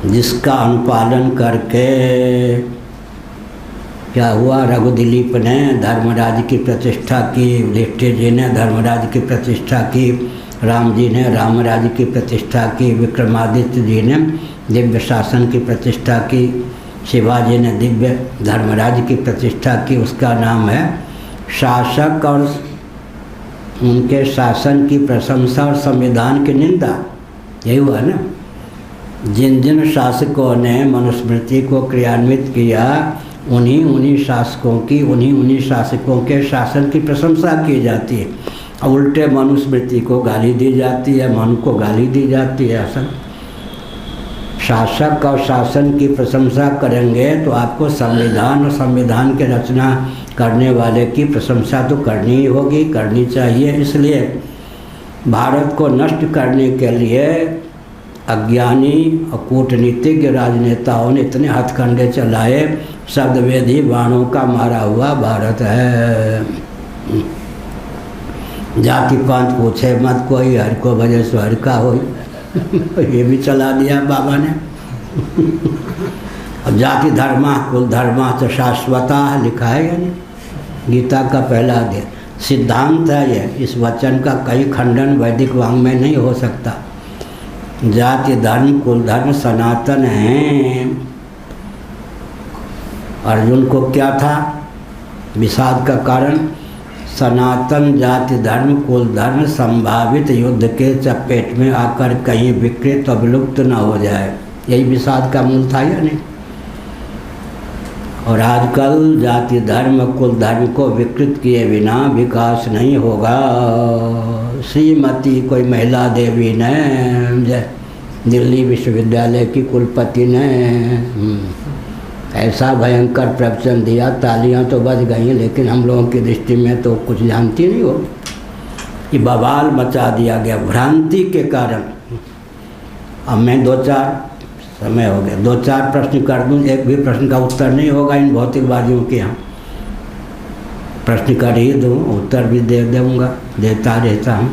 जिसका अनुपालन करके क्या हुआ? रघुदिलीप ने धर्मराज की प्रतिष्ठा की, युधिष्ठिर जी ने धर्मराज की प्रतिष्ठा की, राम जी ने रामराज की प्रतिष्ठा की, विक्रमादित्य जी ने दिव्य शासन की प्रतिष्ठा की, शिवाजी ने दिव्य धर्मराज की प्रतिष्ठा की। उसका नाम है शासक, और उनके शासन की प्रशंसा और संविधान की निंदा। यही हुआ ना। जिन जिन शासकों ने मनुस्मृति को क्रियान्वित किया उन्हीं शासकों के शासन की प्रशंसा की जाती है। और उल्टे मनुस्मृति को गाली दी जाती है, मनु को गाली दी जाती है। असल शासक और शासन की प्रशंसा करेंगे तो आपको संविधान और संविधान के रचना करने वाले की प्रशंसा तो करनी ही होगी, करनी चाहिए। इसलिए भारत को नष्ट करने के लिए अज्ञानी और कूटनीतिज्ञ राजनेताओं ने इतने हथकंडे चलाए, शब्दवेदी बाणों का मारा हुआ भारत है। जाति पांच पूछे मत कोई, हर को भजे सो हर का हो। ये भी चला दिया बाबा ने। अब जाति धर्मा कुल धर्मा च शाश्वता लिखा है, यानी गीता का पहला अध्याय सिद्धांत है ये। इस वचन का कई खंडन वैदिक वांग में नहीं हो सकता। जाति धर्म कुल धर्म सनातन है। अर्जुन को क्या था विषाद का कारण? सनातन जाति धर्म कुल धर्म संभावित युद्ध के चपेट में आकर कहीं विकृत और विलुप्त न हो जाए, यही विषाद का मूल था या नहीं? और आजकल जाति धर्म कुल धर्म को विकृत किए बिना विकास नहीं होगा। श्रीमती कोई महिला देवी ने दिल्ली विश्वविद्यालय की कुलपति ने ऐसा भयंकर प्रवचन दिया, तालियां तो बज गई, लेकिन हम लोगों की दृष्टि में तो कुछ जानती नहीं हो। ये बवाल मचा दिया गया भ्रांति के कारण। अब मैं दो चार प्रश्न कर दूं, एक भी प्रश्न का उत्तर नहीं होगा इन भौतिकवादियों के यहाँ। प्रश्न कर ही दूँ, उत्तर भी दे दूँगा, देता रहता हूँ।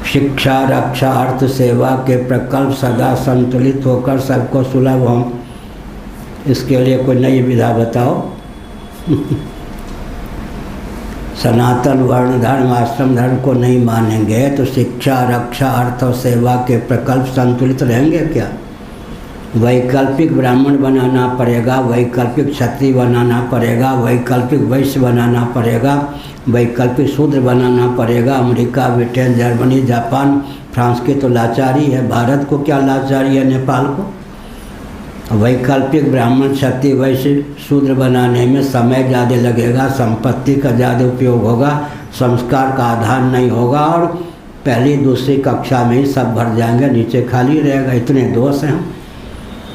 शिक्षा रक्षा अर्थ सेवा के प्रकल्प सदा संतुलित होकर सबको सुलभ हों, इसके लिए कोई नई विधा बताओ। सनातन वर्ण धर्म आश्रम धर्म को नहीं मानेंगे तो शिक्षा रक्षा अर्थ और सेवा के प्रकल्प संतुलित रहेंगे क्या? वैकल्पिक ब्राह्मण बनाना पड़ेगा, वैकल्पिक क्षत्रिय बनाना पड़ेगा, वैकल्पिक वैश्य बनाना पड़ेगा, वैकल्पिक शूद्र बनाना पड़ेगा। America, Britain, Germany, Japan, France की तो लाचारी है, भारत को क्या लाचारी है, नेपाल को? वैकल्पिक ब्राह्मण क्षत्रिय वैश्य शूद्र बनाने में समय ज़्यादा लगेगा, संपत्ति का ज़्यादा उपयोग होगा, संस्कार का आधार नहीं होगा, और पहली दूसरी कक्षा में ही सब भर जाएंगे, नीचे खाली रहेगा। इतने दोष हैं।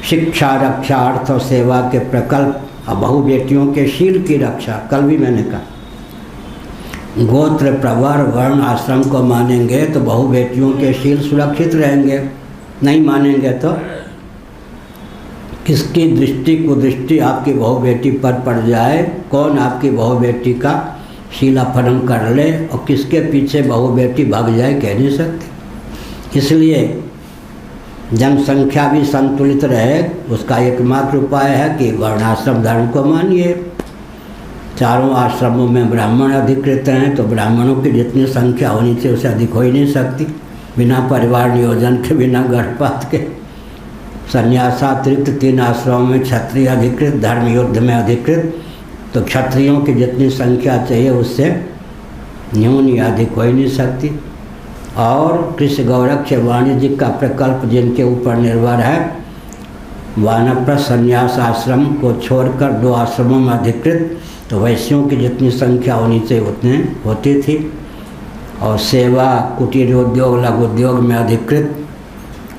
शिक्षा रक्षा अर्थ और सेवा के प्रकल्प और बहु बेटियों के शील की रक्षा, कल भी मैंने कहा। गोत्र प्रवर वर्ण आश्रम को मानेंगे तो बहु बेटियों के शील सुरक्षित रहेंगे, नहीं मानेंगे तो किसकी दृष्टि कुदृष्टि आपकी बहु बेटी पर पड़ जाए, कौन आपकी बहु बेटी का शीलापहरण कर ले और किसके पीछे बहु बेटी भाग जाए, कह नहीं सकते। इसलिए जनसंख्या भी संतुलित रहे, उसका एकमात्र उपाय है कि वर्णाश्रम धर्म को मानिए। चारों आश्रमों में ब्राह्मण अधिकृत हैं तो ब्राह्मणों की जितनी संख्या होनी चाहिए उससे अधिक हो ही नहीं सकती, बिना परिवार नियोजन के, बिना गर्भपात के। संन्यासातिरिक्त 3 आश्रमों में क्षत्रिय अधिकृत, धर्म युद्ध में अधिकृत, तो क्षत्रियों की जितनी संख्या चाहिए उससे न्यून या अधिक हो ही नहीं सकती। और कृष्ण गौरक्ष वाणिज्य का प्रकल्प जिनके ऊपर निर्भर है, वानप्रस्थ संन्यास आश्रम को छोड़कर 2 आश्रमों में अधिकृत, तो वैश्यों की जितनी संख्या होनी चाहिए उतनी होती थी। और सेवा, कुटीर उद्योग, लघु उद्योग में अधिकृत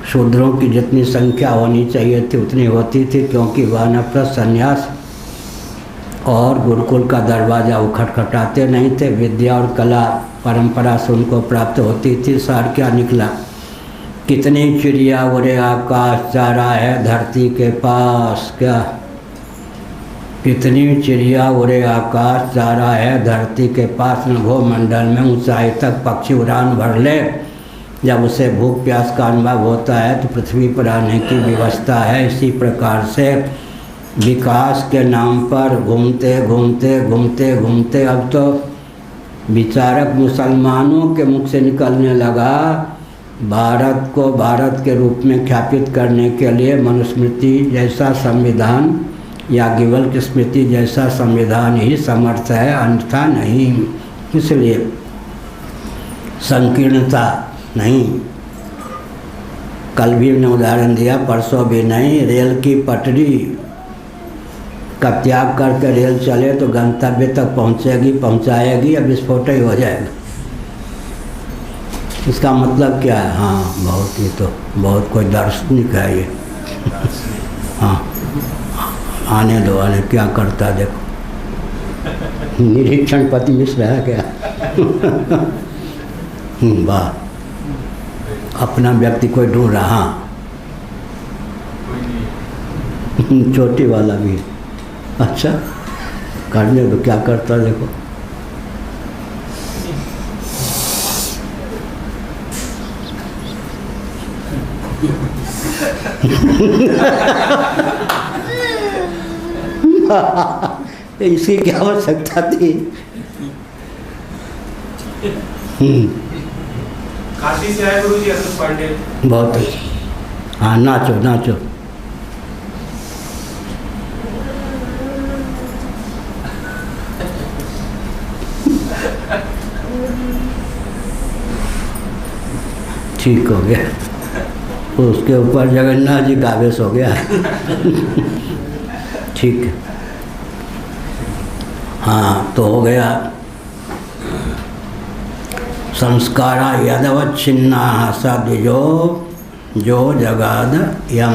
शूद्रों की जितनी संख्या होनी चाहिए थी उतनी होती थी, क्योंकि वानप्रस्थ संन्यास और गुरुकुल का दरवाज़ा वो खटखटाते नहीं थे। विद्या और कला परंपरा से उनको प्राप्त होती थी। सार क्या निकला, कितनी चिड़िया उड़े आकाश जा रहा है धरती के पास, क्या कितनी चिड़िया उड़े आकाश जा रहा है धरती के पास, नभोमंडल में ऊंचाई तक पक्षी उड़ान भर ले। जब उसे भूख प्यास का अनुभव होता है तो पृथ्वी पर आने की व्यवस्था है। इसी प्रकार से विकास के नाम पर घूमते घूमते घूमते घूमते अब तो विचारक मुसलमानों के मुख से निकलने लगा, भारत को भारत के रूप में ख्यापित करने के लिए मनुस्मृति जैसा संविधान या याज्ञवल्क्य स्मृति जैसा संविधान ही समर्थ है, अन्यथा नहीं। इसलिए संकीर्णता नहीं। कल भी मैंने उदाहरण दिया, परसों भी नहीं। रेल की पटरी का त्याग करके रेल चले तो गंतव्य तक पहुंचाएगी या विस्फोट ही हो जाएगा। इसका मतलब क्या है? हाँ, बहुत ही तो बहुत कोई दार्शनिक है ये। हाँ, आने दो, आने क्या करता देखो, निरीक्षण पति मिश्र है क्या? वाह, अपना व्यक्ति कोई ढूंढ रहा, छोटी वाला भी। अच्छा, करने दो, क्या करता देखो। इसकी क्या आवश्यकता थी? काशी से आए गुरु जी अतुल पांडे। बहुत अच्छा। हाँ, नाचो नाचो। ठीक हो गया। उसके ऊपर जगन्नाथ जी का आवेश हो गया। ठीक है। हाँ, तो हो गया। संस्कारा यदवच्छिन्ना सद्विजो जो जगाद यम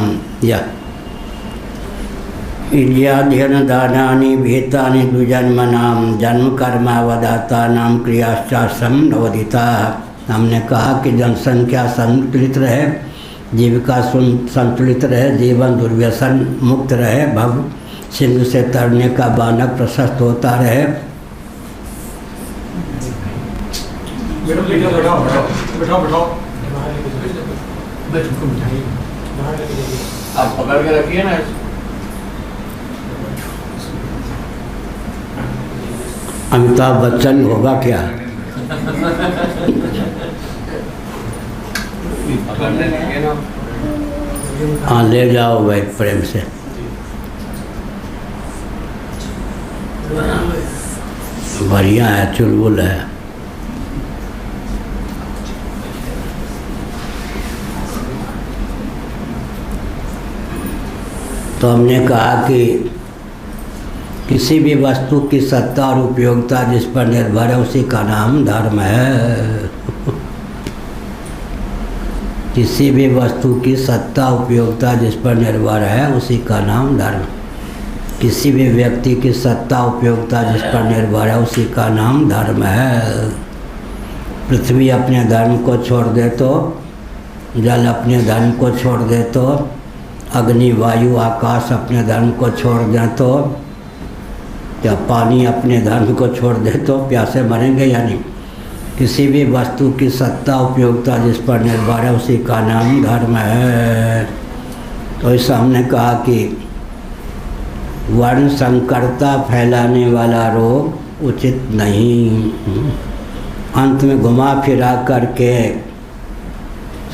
इल्याध्ययन दानानि विहितानि द्विजन्मनाम जन्म कर्मावदातानां क्रियाश्चाश्रम नवोदिता। हमने कहा कि जनसंख्या संतुलित रहे, जीविका संतुलित रहे, जीवन दुर्व्यसन मुक्त रहे, भव सिंधु से तरने का बानक प्रशस्त होता रहे। आप पकड़ के रखिए ना। अमिताभ बच्चन होगा क्या? हाँ, ले जाओ भाई प्रेम से। बढ़िया है, चुलबुल है। तो हमने कहा कि किसी भी वस्तु की सत्ता और उपयोगिता जिस पर निर्भर है उसी का नाम धर्म है। किसी भी वस्तु की सत्ता उपयोगिता जिस पर निर्भर है उसी का नाम धर्म। किसी भी व्यक्ति की सत्ता उपयोगिता जिस पर निर्भर है उसी का नाम धर्म है। पृथ्वी अपने धर्म को छोड़ दे तो, जल अपने धर्म को छोड़ दे तो, अग्नि वायु आकाश अपने धर्म को छोड़ दे तो, क्या पानी अपने धर्म को छोड़ दे तो प्यासे मरेंगे या नहीं? किसी भी वस्तु की सत्ता उपयोगिता जिस पर निर्भर है उसी का नाम धर्म है। तो इस हमने कहा कि वर्ण संकरता फैलाने वाला रोग उचित नहीं। अंत में घुमा फिरा करके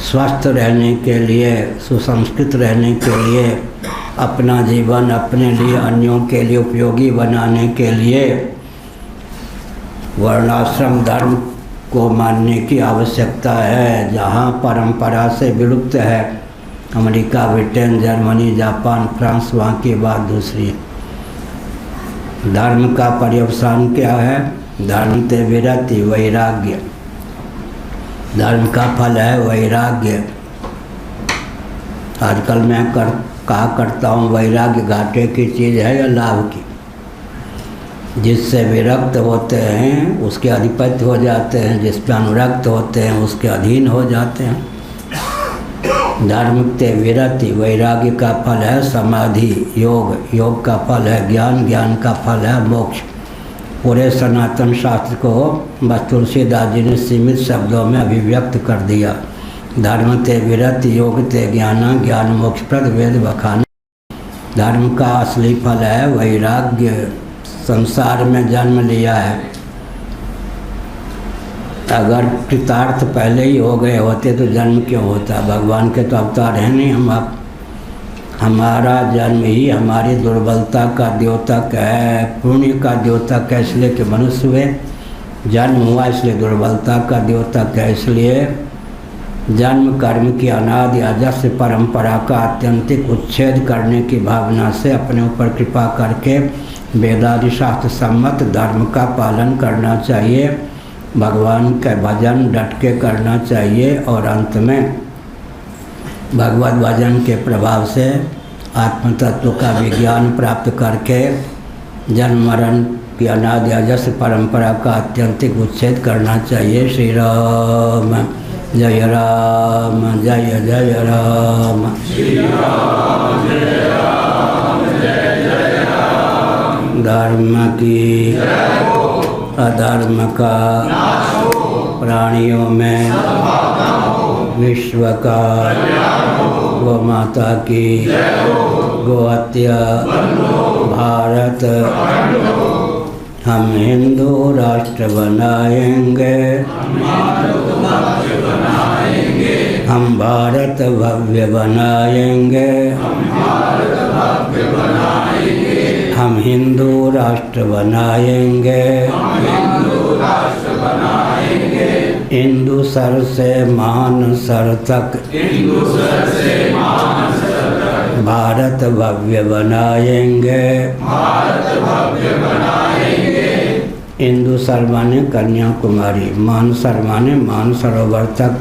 स्वस्थ रहने के लिए, सुसंस्कृत रहने के लिए, अपना जीवन अपने लिए अन्यों के लिए उपयोगी बनाने के लिए वर्णाश्रम धर्म को मानने की आवश्यकता है। जहाँ परंपरा से विलुप्त है, America, Britain, Germany, Japan, France, वहाँ की बात दूसरी। धर्म का पर्यवसान क्या है? धर्म ते विरति, वैराग्य। धर्म का फल है वैराग्य। आजकल मैं कहा करता हूँ, वैराग्य घाटे की चीज़ है या लाभ की? जिससे विरक्त होते हैं उसके अधिपत्य हो जाते हैं, जिस पर अनुरक्त होते हैं उसके अधीन हो जाते हैं। धर्म ते विरति, वैराग्य का फल है समाधि, योग, योग का फल है ज्ञान, ज्ञान का फल है मोक्ष। पूरे सनातन शास्त्र को बस तुलसीदास जी ने सीमित शब्दों में अभिव्यक्त कर दिया। धर्म ते विरति, योग ते ज्ञान, ज्ञान मोक्षप्रद वेद बखान। धर्म का असली फल है वैराग्य। संसार में जन्म लिया है, अगर कृतार्थ पहले ही हो गए होते तो जन्म क्यों होता? भगवान के तो अवतार हैं नहीं हम आप। हमारा जन्म ही हमारी दुर्बलता का द्योतक है, पुण्य का द्योतक है, इसलिए कि मनुष्य हुए। जन्म हुआ इसलिए दुर्बलता का द्योतक है। इसलिए जन्म कर्म की अनादि अजस्र परंपरा का आत्यंतिक उच्छेद करने की भावना से अपने ऊपर कृपा करके वेदादि शास्त्र सम्मत धर्म का पालन करना चाहिए, भगवान का भजन डट के करना चाहिए और अंत में भगवत भजन के प्रभाव से आत्म तत्व का विज्ञान प्राप्त करके जन्म मरण की अनादि अजस्र परंपरा का आत्यंतिक उच्छेद करना चाहिए। श्री राम जय राम, जय जय राम। श्री राम जय राम, जय जय राम। धर्म की अधर्म का प्राणियों में विश्व का गो माता की गो हत्या भारत हम हिंदू राष्ट्र बनाएंगे, हम भारत भव्य बनाएंगे, हम हिंदू राष्ट्र बनाएंगे, हिंदू सर से महान सर तक भारत भव्य बनाएंगे। हिंदू सर माने कन्याकुमारी, मान सर माने मान सरोवर तक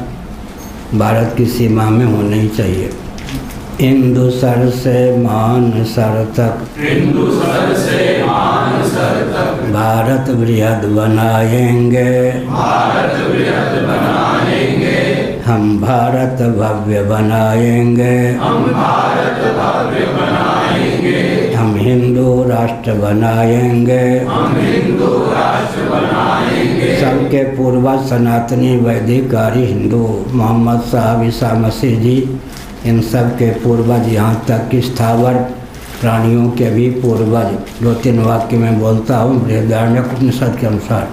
भारत की सीमा में होने ही चाहिए। हिंदू सर से मान सर तक, हिंदू सर से मान सर तक भारत बृहद बनाएंगे, भारत बृहद बनाएंगे। हम भारत भव्य बनाएंगे, हम भारत भव्य बनाएंगे। हम हिंदू राष्ट्र बनाएंगे, हम हिंदू राष्ट्र बनाएंगे। सबके पूर्वज सनातनी वैदिक आर्य हिंदू मोहम्मद साहब ईसा मसीह जी, इन सब के पूर्वज, यहाँ तक कि स्थावर प्राणियों के भी पूर्वज। 2-3 वाक्य में बोलता हूँ बृहदारण्यक उपनिषद के अनुसार।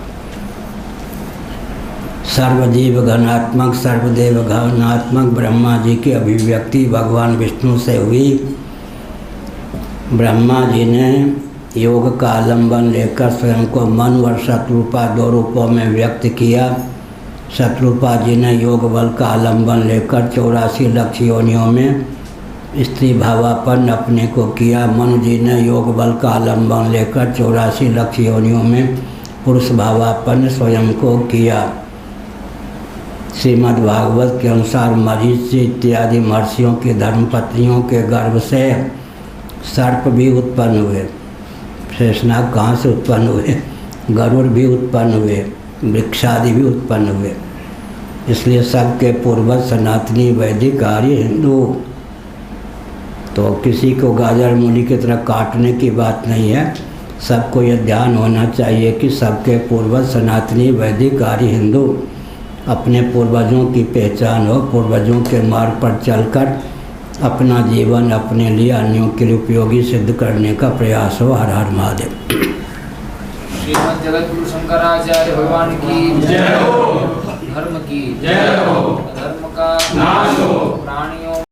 सर्वजीव घनात्मक सर्वदेव घनात्मक ब्रह्मा जी की अभिव्यक्ति भगवान विष्णु से हुई। ब्रह्मा जी ने योग का आलंबन लेकर स्वयं को मन और शत्रुपा 2 रूपों में व्यक्त किया। शत्रुपा जी ने योग बल का आलंबन लेकर 84 लक्ष योनियों में स्त्री भावापन्न अपने को किया। मनु जी ने योग बल का आलंबन लेकर 84 लक्ष योनियों में पुरुष भावापन्न स्वयं को किया। श्रीमद् भागवत के अनुसार मरीचि इत्यादि महर्षियों की धर्मपत्नियों के गर्भ से सर्प भी उत्पन्न हुए। शेषनाग कहाँ से उत्पन्न हुए? गरुड़ भी उत्पन्न हुए, वृक्षादि भी उत्पन्न हुए। इसलिए सबके पूर्वज सनातनी वैदिक आर्य हिंदू। तो किसी को गाजर मूली की तरह काटने की बात नहीं है। सबको यह ध्यान होना चाहिए कि सबके पूर्वज सनातनी वैदिक आर्य हिंदू। अपने पूर्वजों की पहचान हो, पूर्वजों के मार्ग पर चलकर अपना जीवन अपने लिए अन्यों के लिए उपयोगी सिद्ध करने का प्रयास हो। हर हर महादेव। श्रीमद् जगत गुरु शंकराचार्य भगवान की जय हो, धर्म की जय हो।